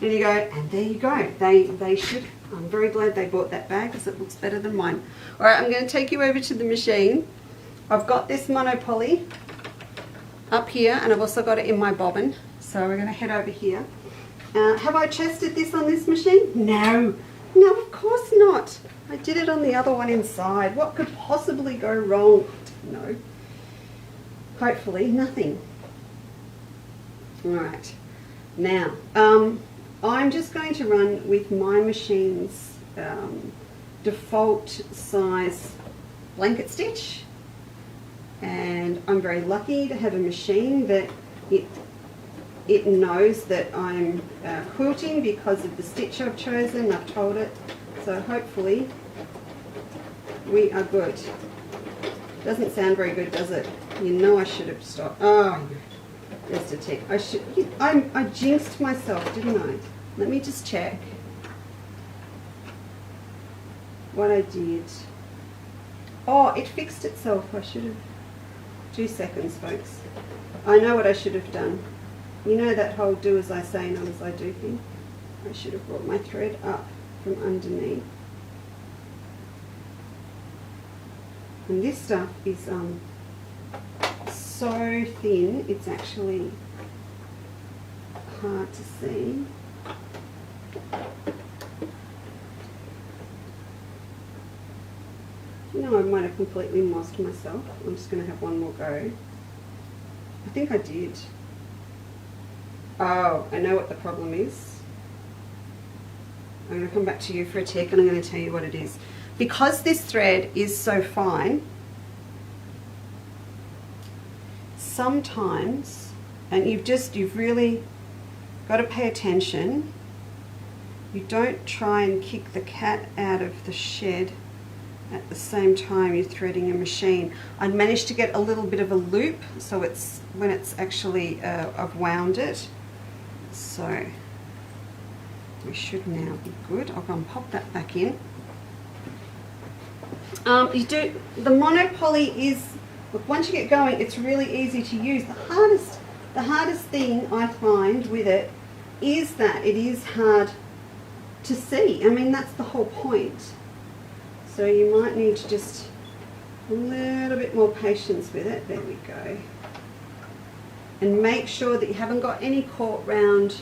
And you go, and there you go. They should. I'm very glad they bought that bag because it looks better than mine. All right, I'm going to take you over to the machine. I've got this monopoly up here, and I've also got it in my bobbin. So we're going to head over here. Have I chested this on this machine? No. No, of course not. I did it on the other one inside. What could possibly go wrong? I don't know. Hopefully nothing. All right. Now, I'm just going to run with my machine's default size blanket stitch, and I'm very lucky to have a machine that it knows that I'm quilting because of the stitch I've chosen. I've told it, so hopefully we are good. Doesn't sound very good, does it? You know I should have stopped. Oh, just a tick. I jinxed myself, didn't I? Let me just check what I did. Oh, it fixed itself. I should have. 2 seconds, folks. I know what I should have done. You know that whole do as I say, not as I do thing. I should have brought my thread up from underneath. And this stuff is so thin, it's actually hard to see. You know, I might have completely mossed myself. I'm just going to have one more go. I think I did. Oh, I know what the problem is. I'm going to come back to you for a tick and I'm going to tell you what it is. Because this thread is so fine, sometimes, and you've really got to pay attention, you don't try and kick the cat out of the shed at the same time you're threading a machine. I managed to get a little bit of a loop, so it's when it's actually I've wound it, so we should now be good. I'll go and pop that back in. The monopoly is, look, once you get going, it's really easy to use. The hardest thing I find with it is that it is hard to see. I mean, that's the whole point. So you might need to just a little bit more patience with it. There we go. And make sure that you haven't got any caught round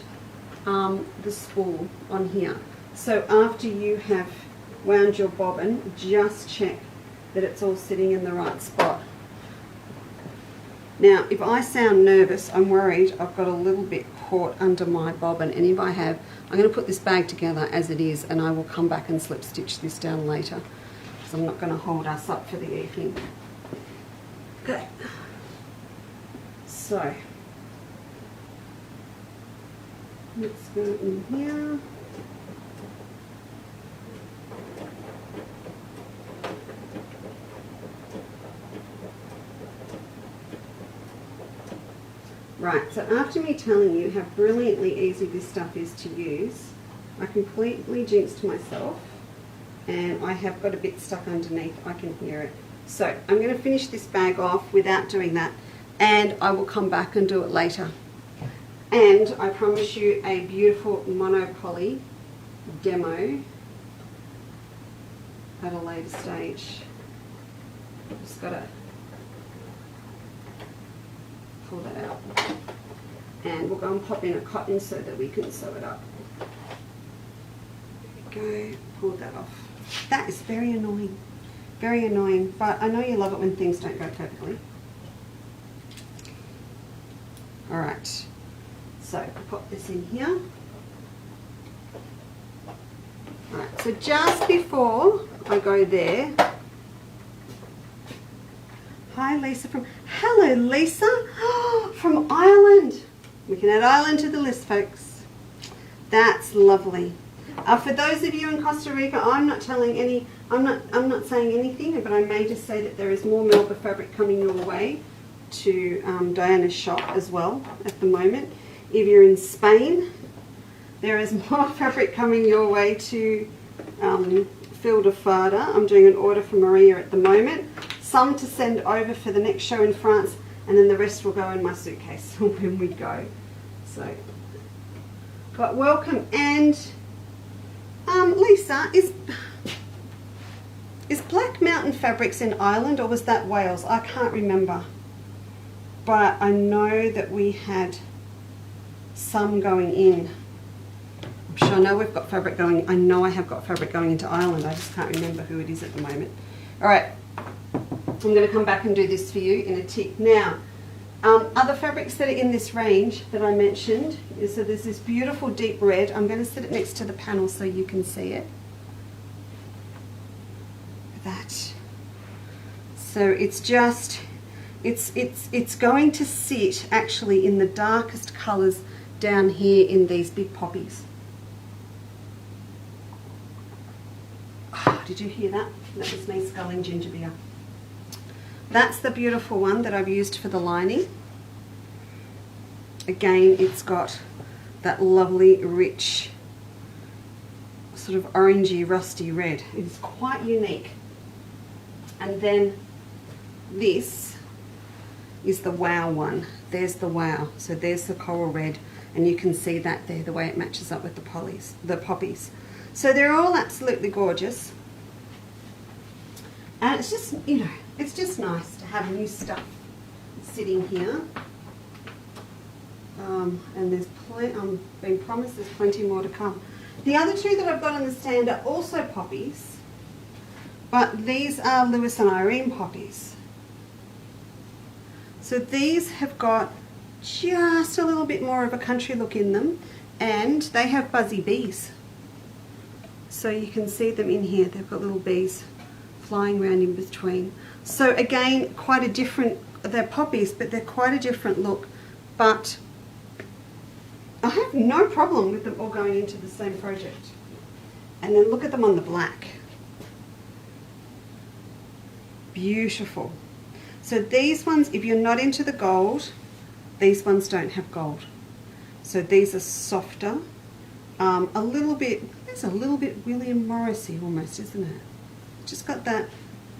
the spool on here. So after you have wound your bobbin, just check that it's all sitting in the right spot. Now, if I sound nervous, I'm worried I've got a little bit caught under my bobbin, and if I have, I'm going to put this bag together as it is, and I will come back and slip stitch this down later, because I'm not going to hold us up for the evening. Okay, so let's go in here. Right, so after me telling you how brilliantly easy this stuff is to use, I completely jinxed myself, and I have got a bit stuck underneath. I can hear it. So I'm going to finish this bag off without doing that, and I will come back and do it later. And I promise you a beautiful monopoly demo at a later stage. Just got to pull that out, and we'll go and pop in a cotton so that we can sew it up. There we go, pull that off. That is very annoying, but I know you love it when things don't go perfectly. Alright, so pop this in here. Alright, so just before I go there, hi Lisa from, hello Lisa, from Ireland. We can add Ireland to the list, folks. That's lovely. For those of you in Costa Rica, I'm not saying anything, but I may just say that there is more Melba fabric coming your way to Diana's shop as well at the moment. If you're in Spain, there is more fabric coming your way to Fil de Fada. I'm doing an order for Maria at the moment. Some to send over for the next show in France, and then the rest will go in my suitcase when we go. So, but welcome. And Lisa, is Black Mountain Fabrics in Ireland, or was that Wales? I can't remember, but I know that we had some going in. I'm sure I know we've got fabric going. I know I have got fabric going into Ireland. I just can't remember who it is at the moment. All right. I'm going to come back and do this for you in a tick. Now, other fabrics that are in this range that I mentioned is, so there's this beautiful deep red. I'm going to set it next to the panel so you can see it. That. So it's just, it's going to sit actually in the darkest colours down here in these big poppies. Oh, did you hear that? That was me sculling ginger beer. That's the beautiful one that I've used for the lining. Again, it's got that lovely, rich, sort of orangey, rusty red. It's quite unique. And then this is the Wow one. There's the Wow. So there's the coral red, and you can see that there, the way it matches up with the poppies. So they're all absolutely gorgeous. And it's just, you know, it's just nice to have new stuff sitting here. And there's plenty, I'm being promised there's plenty more to come. The other two that I've got on the stand are also poppies, but these are Lewis and Irene poppies. So these have got just a little bit more of a country look in them, and they have buzzy bees. So you can see them in here, they've got little bees flying around in between. So again, quite a different, they're poppies, but they're quite a different look. But I have no problem with them all going into the same project. And then look at them on the black. Beautiful. So these ones, if you're not into the gold, these ones don't have gold. So these are softer, a little bit, there's a little bit William Morrissey almost, isn't it? Just got that,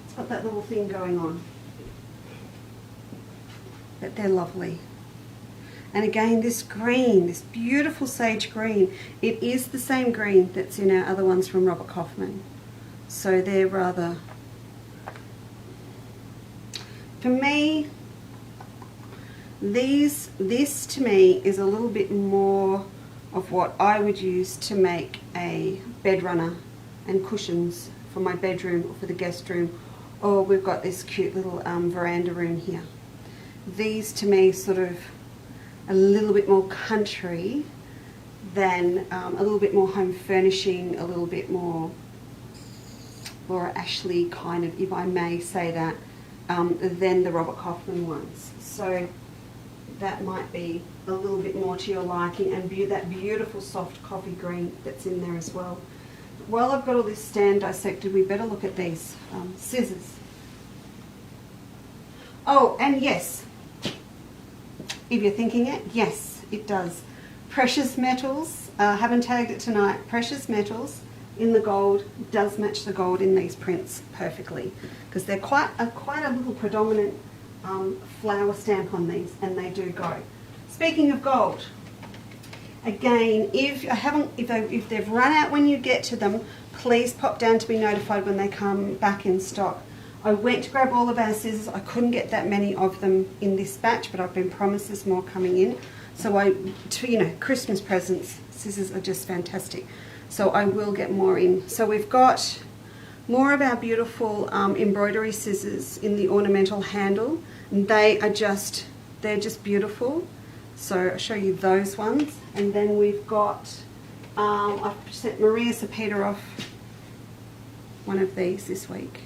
it's got that little thing going on. But they're lovely. And again, this green, this beautiful sage green, it is the same green that's in our other ones from Robert Kaufman. So they're rather, for me, this to me is a little bit more of what I would use to make a bed runner and cushions for my bedroom or for the guest room, or we've got this cute little veranda room here. These to me sort of a little bit more country than a little bit more home furnishing, a little bit more Laura Ashley kind of, if I may say that, than the Robert Kaufman ones. So that might be a little bit more to your liking, and that beautiful soft coffee green that's in there as well. While I've got all this stand dissected, we better look at these scissors. Oh, and yes, if you're thinking it, yes, it does. Precious metals, haven't tagged it tonight, precious metals in the gold does match the gold in these prints perfectly, because they're quite a little predominant flower stamp on these, and they do go. Speaking of gold, again, if they've run out when you get to them, please pop down to be notified when they come back in stock. I went to grab all of our scissors. I couldn't get that many of them in this batch, but I've been promised there's more coming in. So Christmas presents, scissors are just fantastic. So I will get more in. So we've got more of our beautiful embroidery scissors in the ornamental handle, and they're just beautiful. So I'll show you those ones. And then we've got, I've sent Maria Cepeda off one of these this week.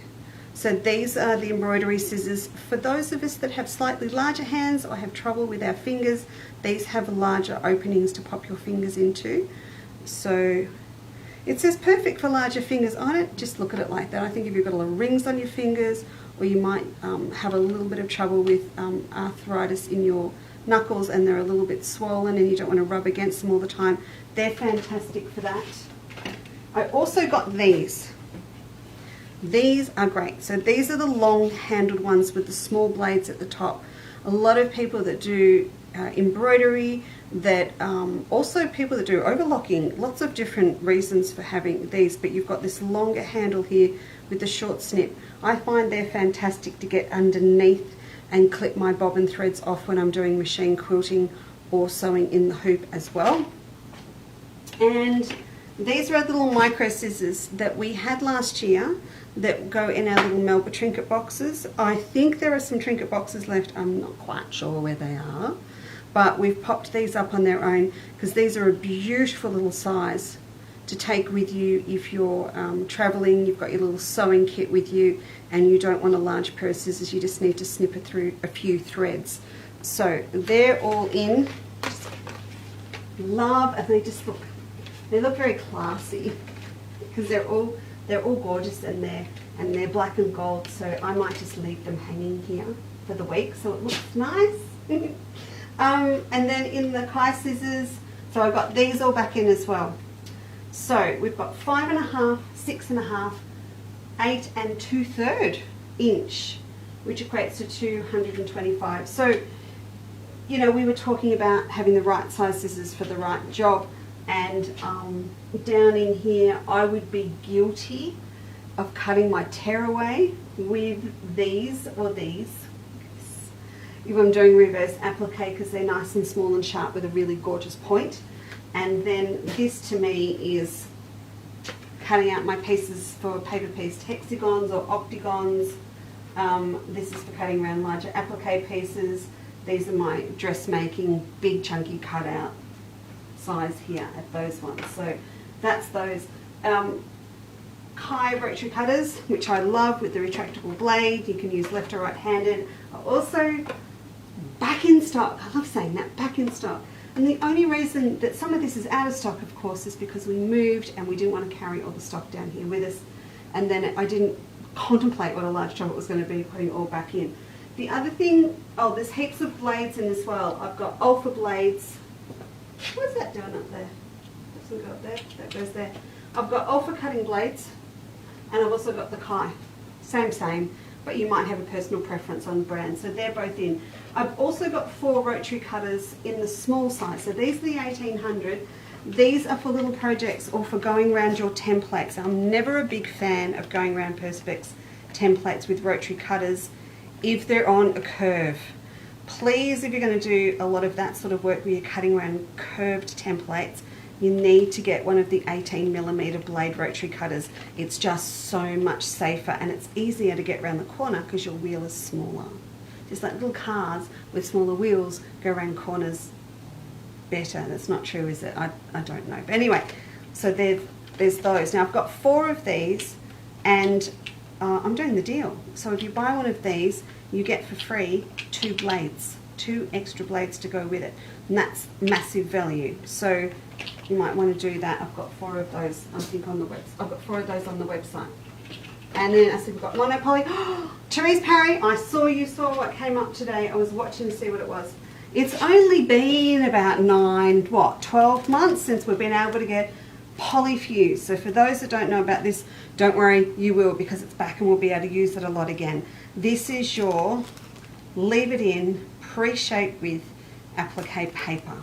So these are the embroidery scissors. For those of us that have slightly larger hands or have trouble with our fingers, these have larger openings to pop your fingers into. So it says perfect for larger fingers. I don't just look at it like that. I think if you've got a lot of rings on your fingers, or you might have a little bit of trouble with arthritis in your knuckles and they're a little bit swollen and you don't want to rub against them all the time, they're fantastic for that. I also got these. These are great. So these are the long handled ones with the small blades at the top. A lot of people that do embroidery, that also people that do overlocking, lots of different reasons for having these, but you've got this longer handle here with the short snip. I find they're fantastic to get underneath and clip my bobbin threads off when I'm doing machine quilting or sewing in the hoop as well. And these are little micro scissors that we had last year that go in our little Melba trinket boxes. I think there are some trinket boxes left. I'm not quite sure where they are, but we've popped these up on their own because these are a beautiful little size to take with you if you're traveling, you've got your little sewing kit with you and you don't want a large pair of scissors, you just need to snip it through a few threads. So they're all in. Love, and they look very classy because they're all gorgeous, and they're black and gold, so I might just leave them hanging here for the week so it looks nice. And then in the Kai scissors, so I've got these all back in as well. So we've got 5.5, 6.5, 8 and 2/3 inch, which equates to 225. So, you know, we were talking about having the right size scissors for the right job, and down in here I would be guilty of cutting my tearaway with these or these if I'm doing reverse applique, because they're nice and small and sharp with a really gorgeous point. And then this to me is cutting out my pieces for paper pieced hexagons or octagons. This is for cutting around larger applique pieces. These are my dressmaking big chunky cutout size here at those ones. So that's those. Kai rotary cutters, which I love, with the retractable blade. You can use left or right handed. Are also back in stock. I love saying that, back in stock. And the only reason that some of this is out of stock, of course, is because we moved and we didn't want to carry all the stock down here with us. And then I didn't contemplate what a large job it was going to be putting it all back in. The other thing, oh, there's heaps of blades in as well. I've got Alpha blades. What's that doing up there? Doesn't go up there, that goes there. I've got Alpha cutting blades, and I've also got the Kai. Same, but you might have a personal preference on brand. So they're both in. I've also got 4 rotary cutters in the small size. So these are the 1800. These are for little projects or for going around your templates. I'm never a big fan of going around Perspex templates with rotary cutters if they're on a curve. Please, if you're going to do a lot of that sort of work where you're cutting around curved templates, you need to get one of the 18mm blade rotary cutters. It's just so much safer and it's easier to get around the corner because your wheel is smaller. Just like little cars with smaller wheels go around corners better. That's not true, is it? I don't know. But anyway, so there's those. Now I've got 4 of these and I'm doing the deal. So if you buy one of these, you get for free 2 blades, 2 extra blades to go with it. And that's massive value. So you might want to do that. I've got 4 of those, I think, on the website. I've got 4 of those on the website. And then I said we've got Monopoly. Therese Parry, I saw you saw what came up today. I was watching to see what it was. It's only been about 12 months since we've been able to get Polyfuse. So for those that don't know about this, don't worry, you will, because it's back and we'll be able to use it a lot again. This is your leave it in pre-shaped with applique paper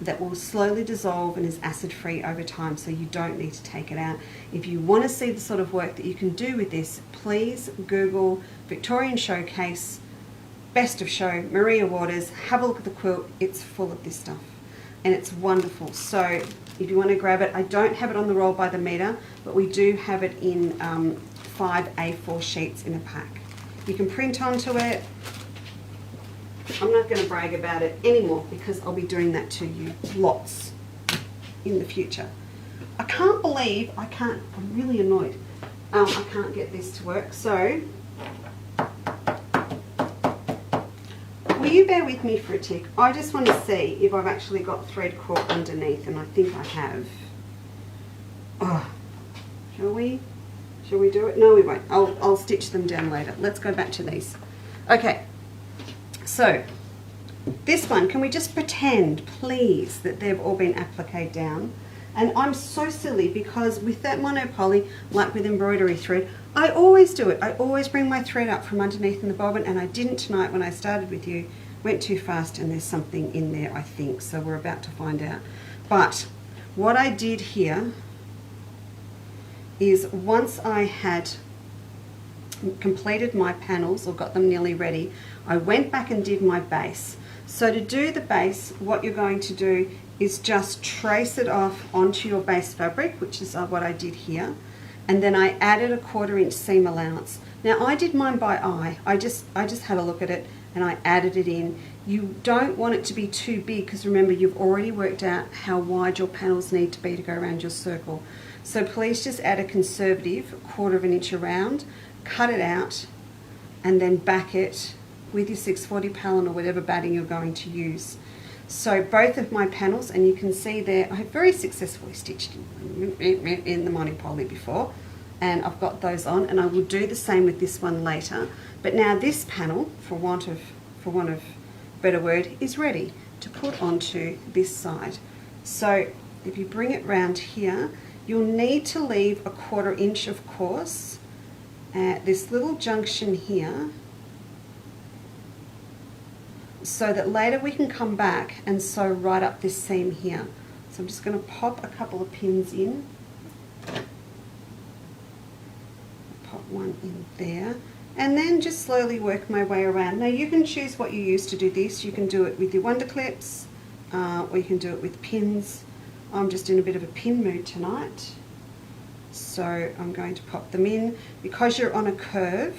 that will slowly dissolve and is acid free over time, so you don't need to take it out. If you want to see the sort of work that you can do with this, please Google Victorian Showcase, Best of Show, Maria Waters, have a look at the quilt. It's full of this stuff and it's wonderful. So if you want to grab it, I don't have it on the roll by the meter, but we do have it in 5 A4 sheets in a pack. You can print onto it. I'm not going to brag about it anymore because I'll be doing that to you lots in the future. I can't believe I'm really annoyed. I can't get this to work. So will you bear with me for a tick? I just want to see if I've actually got thread caught underneath, and I think I have. Oh, shall we do it? No, we won't. I'll stitch them down later. Let's go back to these. Okay. So, this one, can we just pretend, please, that they've all been appliqued down? And I'm so silly because with that Monopoly, like with embroidery thread, I always do it. I always bring my thread up from underneath in the bobbin, and I didn't tonight when I started with you. Went too fast and there's something in there, I think, so we're about to find out. But what I did here is once I had completed my panels or got them nearly ready, I went back and did my base. So to do the base, what you're going to do is just trace it off onto your base fabric, which is what I did here, and then I added a 1/4 inch seam allowance. Now I did mine by eye. I just had a look at it and I added it in. You don't want it to be too big because remember, you've already worked out how wide your panels need to be to go around your circle. So please just add a conservative 1/4 inch around, cut it out, and then back it with your 640 Pallen or whatever batting you're going to use. So both of my panels, and you can see there, I have very successfully stitched in the Monopoly before, and I've got those on, and I will do the same with this one later. But now this panel, for want of better word, is ready to put onto this side. So if you bring it round here, you'll need to leave a 1/4 inch, of course, at this little junction here, so that later we can come back and sew right up this seam here. So I'm just going to pop a couple of pins in. Pop one in there. And then just slowly work my way around. Now you can choose what you use to do this. You can do it with your Wonder Clips, or you can do it with pins. I'm just in a bit of a pin mood tonight. So I'm going to pop them in. Because you're on a curve,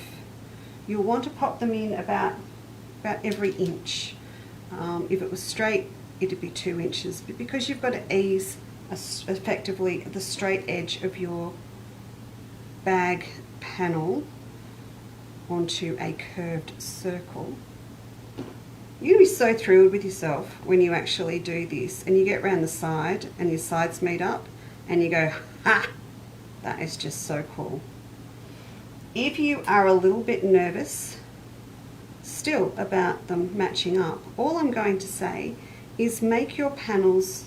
you'll want to pop them in about every inch. If it was straight, it'd be 2 inches. But because you've got to ease effectively the straight edge of your bag panel onto a curved circle, you're going to be so thrilled with yourself when you actually do this and you get around the side and your sides meet up and you go, ha, that is just so cool. If you are a little bit nervous still about them matching up, all I'm going to say is make your panels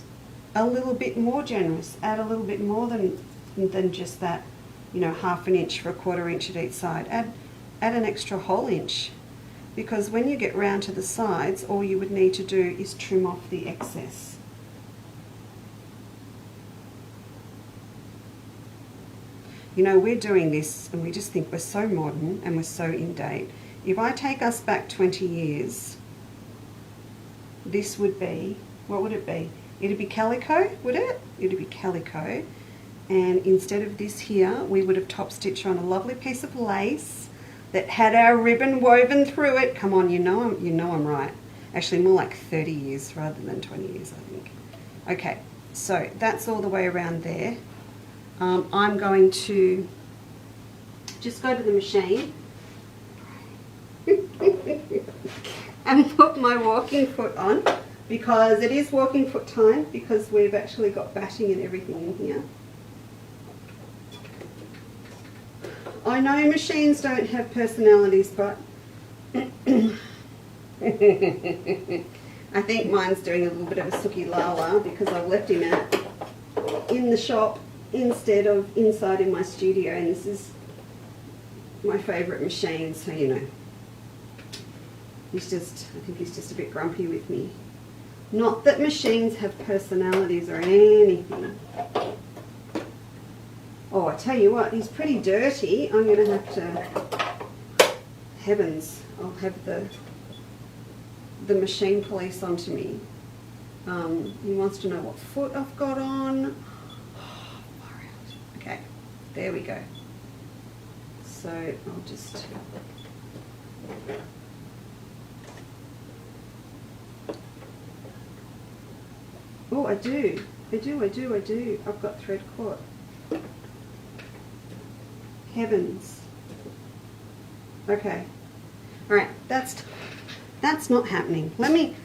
a little bit more generous. Add a little bit more than just that, you know, 1/2 inch for a 1/4 inch at each side. Add an extra whole inch, because when you get round to the sides, all you would need to do is trim off the excess. You know, we're doing this and we just think we're so modern and we're so in date. If I take us back 20 years, this would be, what would it be? It'd be calico, would it? It'd be calico. And instead of this here, we would have top stitched on a lovely piece of lace that had our ribbon woven through it. Come on, you know I'm right. Actually, more like 30 years rather than 20 years, I think. Okay, so that's all the way around there. I'm going to just go to the machine and put my walking foot on, because it is walking foot time, because we've actually got batting and everything in here. I know machines don't have personalities, but I think mine's doing a little bit of a sookie lala because I've left him out in the shop instead of inside in my studio, and this is my favourite machine, so you know. I think he's just a bit grumpy with me. Not that machines have personalities or anything. Oh, I tell you what, he's pretty dirty. I'm going to have to... Heavens, I'll have the machine police onto me. He wants to know what foot I've got on. Okay, there we go. So I'll just... Oh, I do. I've got thread caught. Heavens. Okay. All right. That's not happening. Let me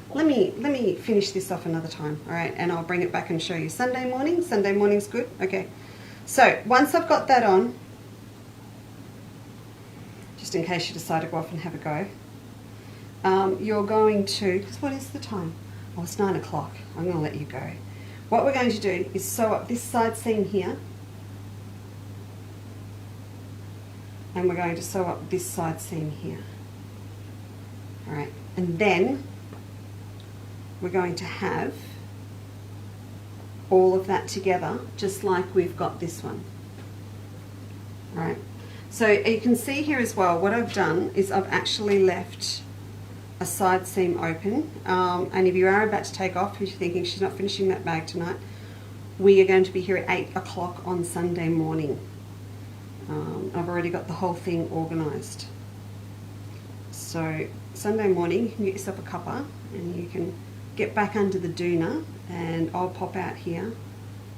finish this off another time. All right, and I'll bring it back and show you. Sunday morning. Sunday morning's good. Okay. So once I've got that on, just in case you decide to go off and have a go, you're going to. Because what is the time? Oh, it's 9 o'clock. I'm going to let you go. What we're going to do is sew up this side seam here. And we're going to sew up this side seam here. Alright, and then we're going to have all of that together, just like we've got this one. Alright, so you can see here as well, what I've done is I've actually left a side seam open, and if you are about to take off, if you're thinking she's not finishing that bag tonight, we are going to be here at 8 o'clock on Sunday morning. I've already got the whole thing organised. So Sunday morning you can get yourself a cuppa and you can get back under the doona, and I'll pop out here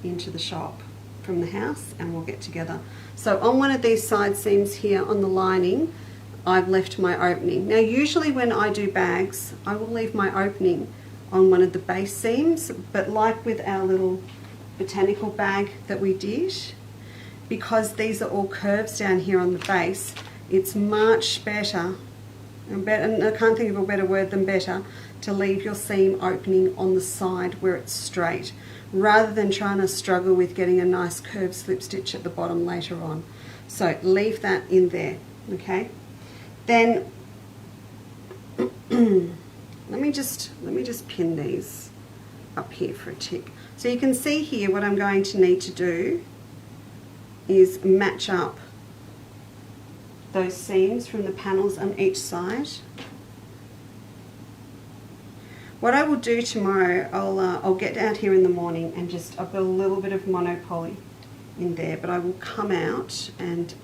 into the shop from the house and we'll get together. So on one of these side seams here on the lining, I've left my opening. Now usually when I do bags, I will leave my opening on one of the base seams, but like with our little botanical bag that we did, because these are all curves down here on the base, it's much better, and I can't think of a better word than better, to leave your seam opening on the side where it's straight, rather than trying to struggle with getting a nice curved slip stitch at the bottom later on. So leave that in there, okay? Then let me just pin these up here for a tick. So you can see here what I'm going to need to do is match up those seams from the panels on each side. What I will do tomorrow, I'll get out here in the morning and I'll put a little bit of monopoly in there, but I will come out and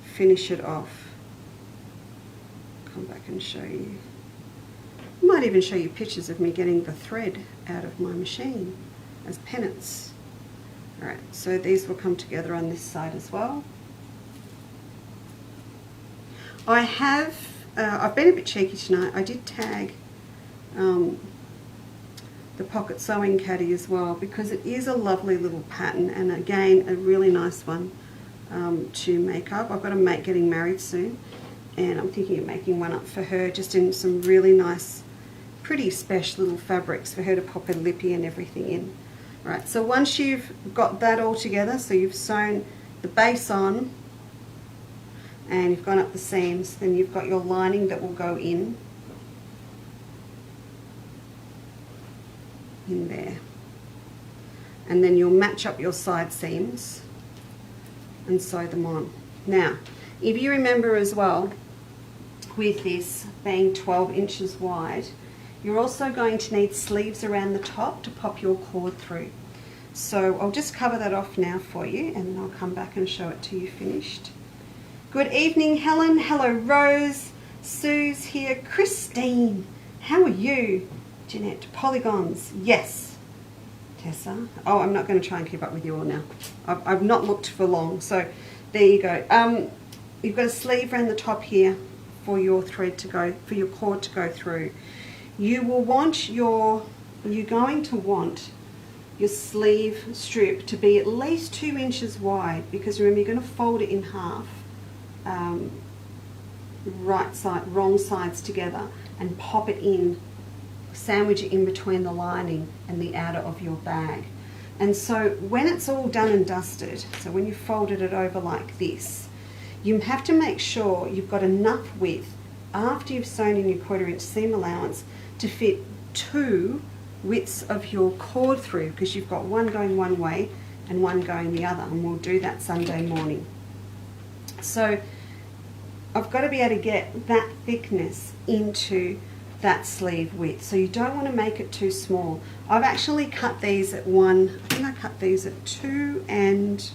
finish it off. Come back and show you. I might even show you pictures of me getting the thread out of my machine as pennants. Alright, so these will come together on this side as well. I've been a bit cheeky tonight. I did tag the pocket sewing caddy as well, because it is a lovely little pattern, and again a really nice one to make up. I've got a mate getting married soon, and I'm thinking of making one up for her, just in some really nice, pretty special little fabrics for her to pop her lippy and everything in. Right, so once you've got that all together, so you've sewn the base on and you've gone up the seams, then you've got your lining that will go in there. And then you'll match up your side seams and sew them on. Now, if you remember as well, with this being 12 inches wide, You're also going to need sleeves around the top to pop your cord through. So I'll just cover that off now for you, and then I'll come back and show it to you finished. Good evening, Helen. Hello, Rose. Sue's here. Christine, how are you? Jeanette, polygons. Yes. Tessa. Oh, I'm not going to try and keep up with you all now. I've not looked for long, so there you go. You've got a sleeve around the top here for your thread to go, for your cord to go through. You're going to want your sleeve strip to be at least 2 inches wide, because remember, you're going to fold it in half, right side, wrong sides together, and pop it in, sandwich it in between the lining and the outer of your bag. And so when it's all done and dusted, so when you folded it over like this, you have to make sure you've got enough width after you've sewn in your 1/4 inch seam allowance to fit 2 widths of your cord through, because you've got one going one way and one going the other, and we'll do that Sunday morning. So I've got to be able to get that thickness into that sleeve width, so you don't want to make it too small. I've actually cut these at I think I cut these at 2 and,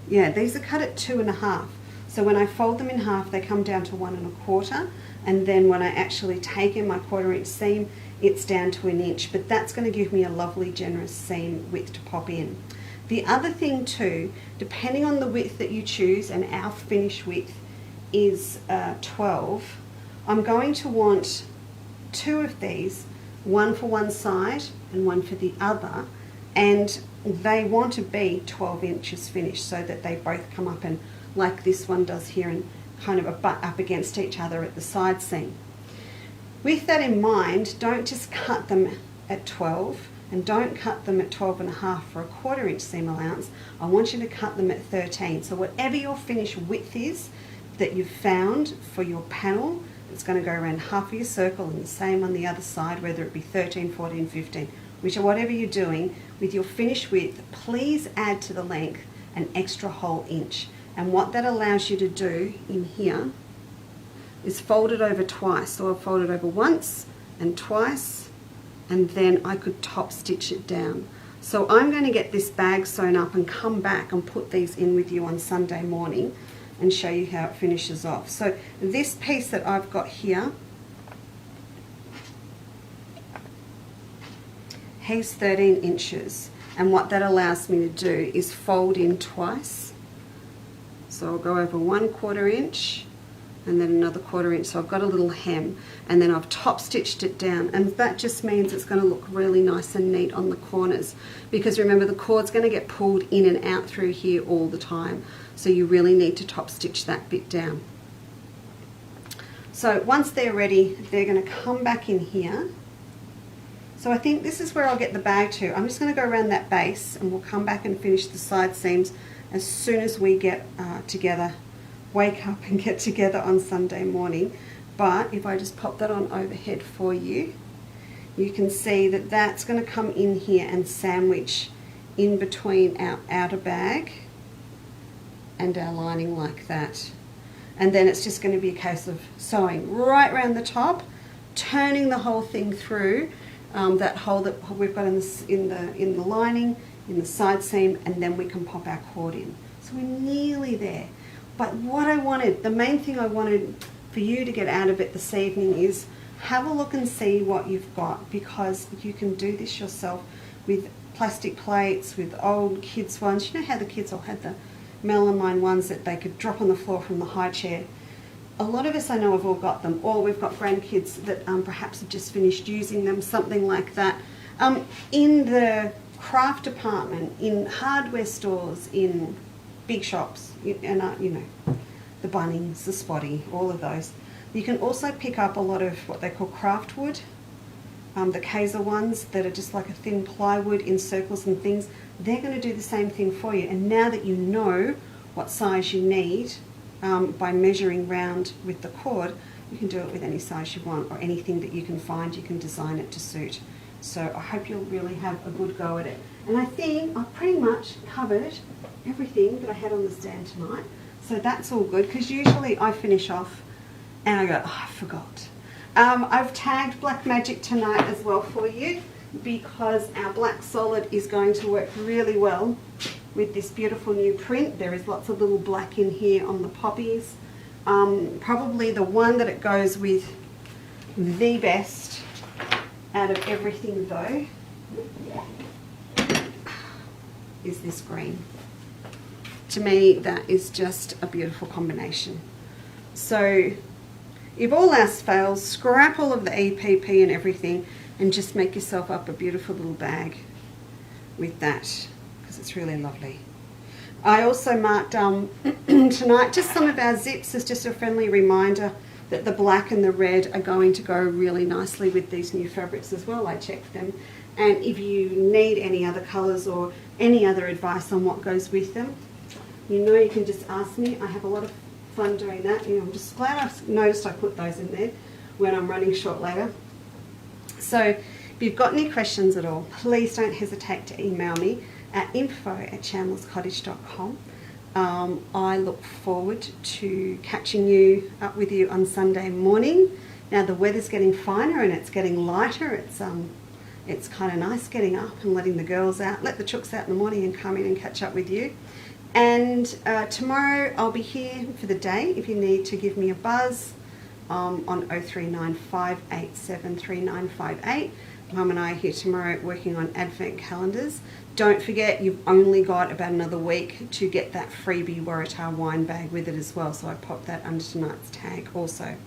yeah, these are cut at 2.5. So when I fold them in half, they come down to 1 1/4, and then when I actually take in my 1/4 inch seam, it's down to 1 inch, but that's going to give me a lovely generous seam width to pop in. The other thing too, depending on the width that you choose, and our finish width is 12, I'm going to want 2 of these, one for one side and one for the other, and they want to be 12 inches finished so that they both come up, and like this one does here, and kind of butt up against each other at the side seam. With that in mind, don't just cut them at 12, and don't cut them at 12.5 for a 1/4 inch seam allowance. I want you to cut them at 13. So whatever your finished width is that you've found for your panel, it's going to go around half of your circle, and the same on the other side, whether it be 13, 14, 15, whatever you're doing with your finished width, please add to the length an extra whole inch. And what that allows you to do in here is fold it over twice. So I've folded over once and twice, and then I could top stitch it down. So I'm going to get this bag sewn up and come back and put these in with you on Sunday morning and show you how it finishes off. So this piece that I've got here, he's 13 inches, and what that allows me to do is fold in twice. So I'll go over 1/4 inch and then another 1/4 inch, so I've got a little hem, and then I've top stitched it down, and that just means it's going to look really nice and neat on the corners, because remember, the cord's going to get pulled in and out through here all the time, so you really need to top stitch that bit down. So once they're ready, they're going to come back in here. So I think this is where I'll get the bag to. I'm just going to go around that base, and we'll come back and finish the side seams as soon as we get together, wake up and get together on Sunday morning. But if I just pop that on overhead for you, you can see that that's going to come in here and sandwich in between our outer bag and our lining like that. And then it's just going to be a case of sewing right around the top, turning the whole thing through that hole that we've got in the lining, in the side seam, and then we can pop our cord in. So we're nearly there. But what I wanted, the main thing I wanted for you to get out of it this evening is have a look and see what you've got, because you can do this yourself with plastic plates, with old kids ones. You know how the kids all had the melamine ones that they could drop on the floor from the high chair. A lot of us I know have all got them, or we've got grandkids that perhaps have just finished using them, something like that. In the craft department, in hardware stores, in big shops, and you know, the Bunnings, the Spotty, all of those. You can also pick up a lot of what they call craft wood, the Kaiser ones that are just like a thin plywood in circles and things. They're going to do the same thing for you. And now that you know what size you need by measuring round with the cord, you can do it with any size you want, or anything that you can find, you can design it to suit. So I hope you'll really have a good go at it. And I think I've pretty much covered everything that I had on the stand tonight. So that's all good, because usually I finish off and I go, oh, I forgot. I've tagged Black Magic tonight as well for you because our black solid is going to work really well with this beautiful new print. There is lots of little black in here on the poppies. Probably the one that it goes with the best out of everything though is this green. To me, that is just a beautiful combination. So if all else fails, scrap all of the EPP and everything and just make yourself up a beautiful little bag with that, because it's really lovely. I also marked tonight just some of our zips as just a friendly reminder that the black and the red are going to go really nicely with these new fabrics as well. I checked them. And if you need any other colours or any other advice on what goes with them, you know you can just ask me. I have a lot of fun doing that. You know, I'm just glad I've noticed I put those in there when I'm running short later. So if you've got any questions at all, please don't hesitate to email me at info@shamlescottage.com. I look forward to catching you up with you on Sunday morning. Now the weather's getting finer and it's getting lighter. It's kind of nice getting up and letting the girls out, let the chooks out in the morning and come in and catch up with you. And tomorrow I'll be here for the day if you need to give me a buzz on 0395873958. Mum and I are here tomorrow working on advent calendars. Don't forget, you've only got about another week to get that freebie Waratah wine bag with it as well. So I popped that under tonight's tag also.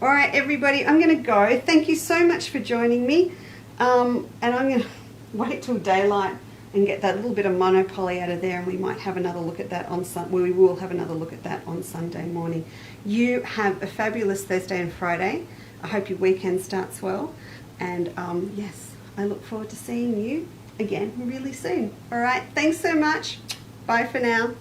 All right, everybody, I'm going to go. Thank you so much for joining me. And I'm going to wait till daylight and get that little bit of monopoly out of there, and we might have another look at that on we will have another look at that on Sunday morning. You have a fabulous Thursday and Friday. I hope your weekend starts well, and yes, I look forward to seeing you again really soon. All right, thanks so much. Bye for now.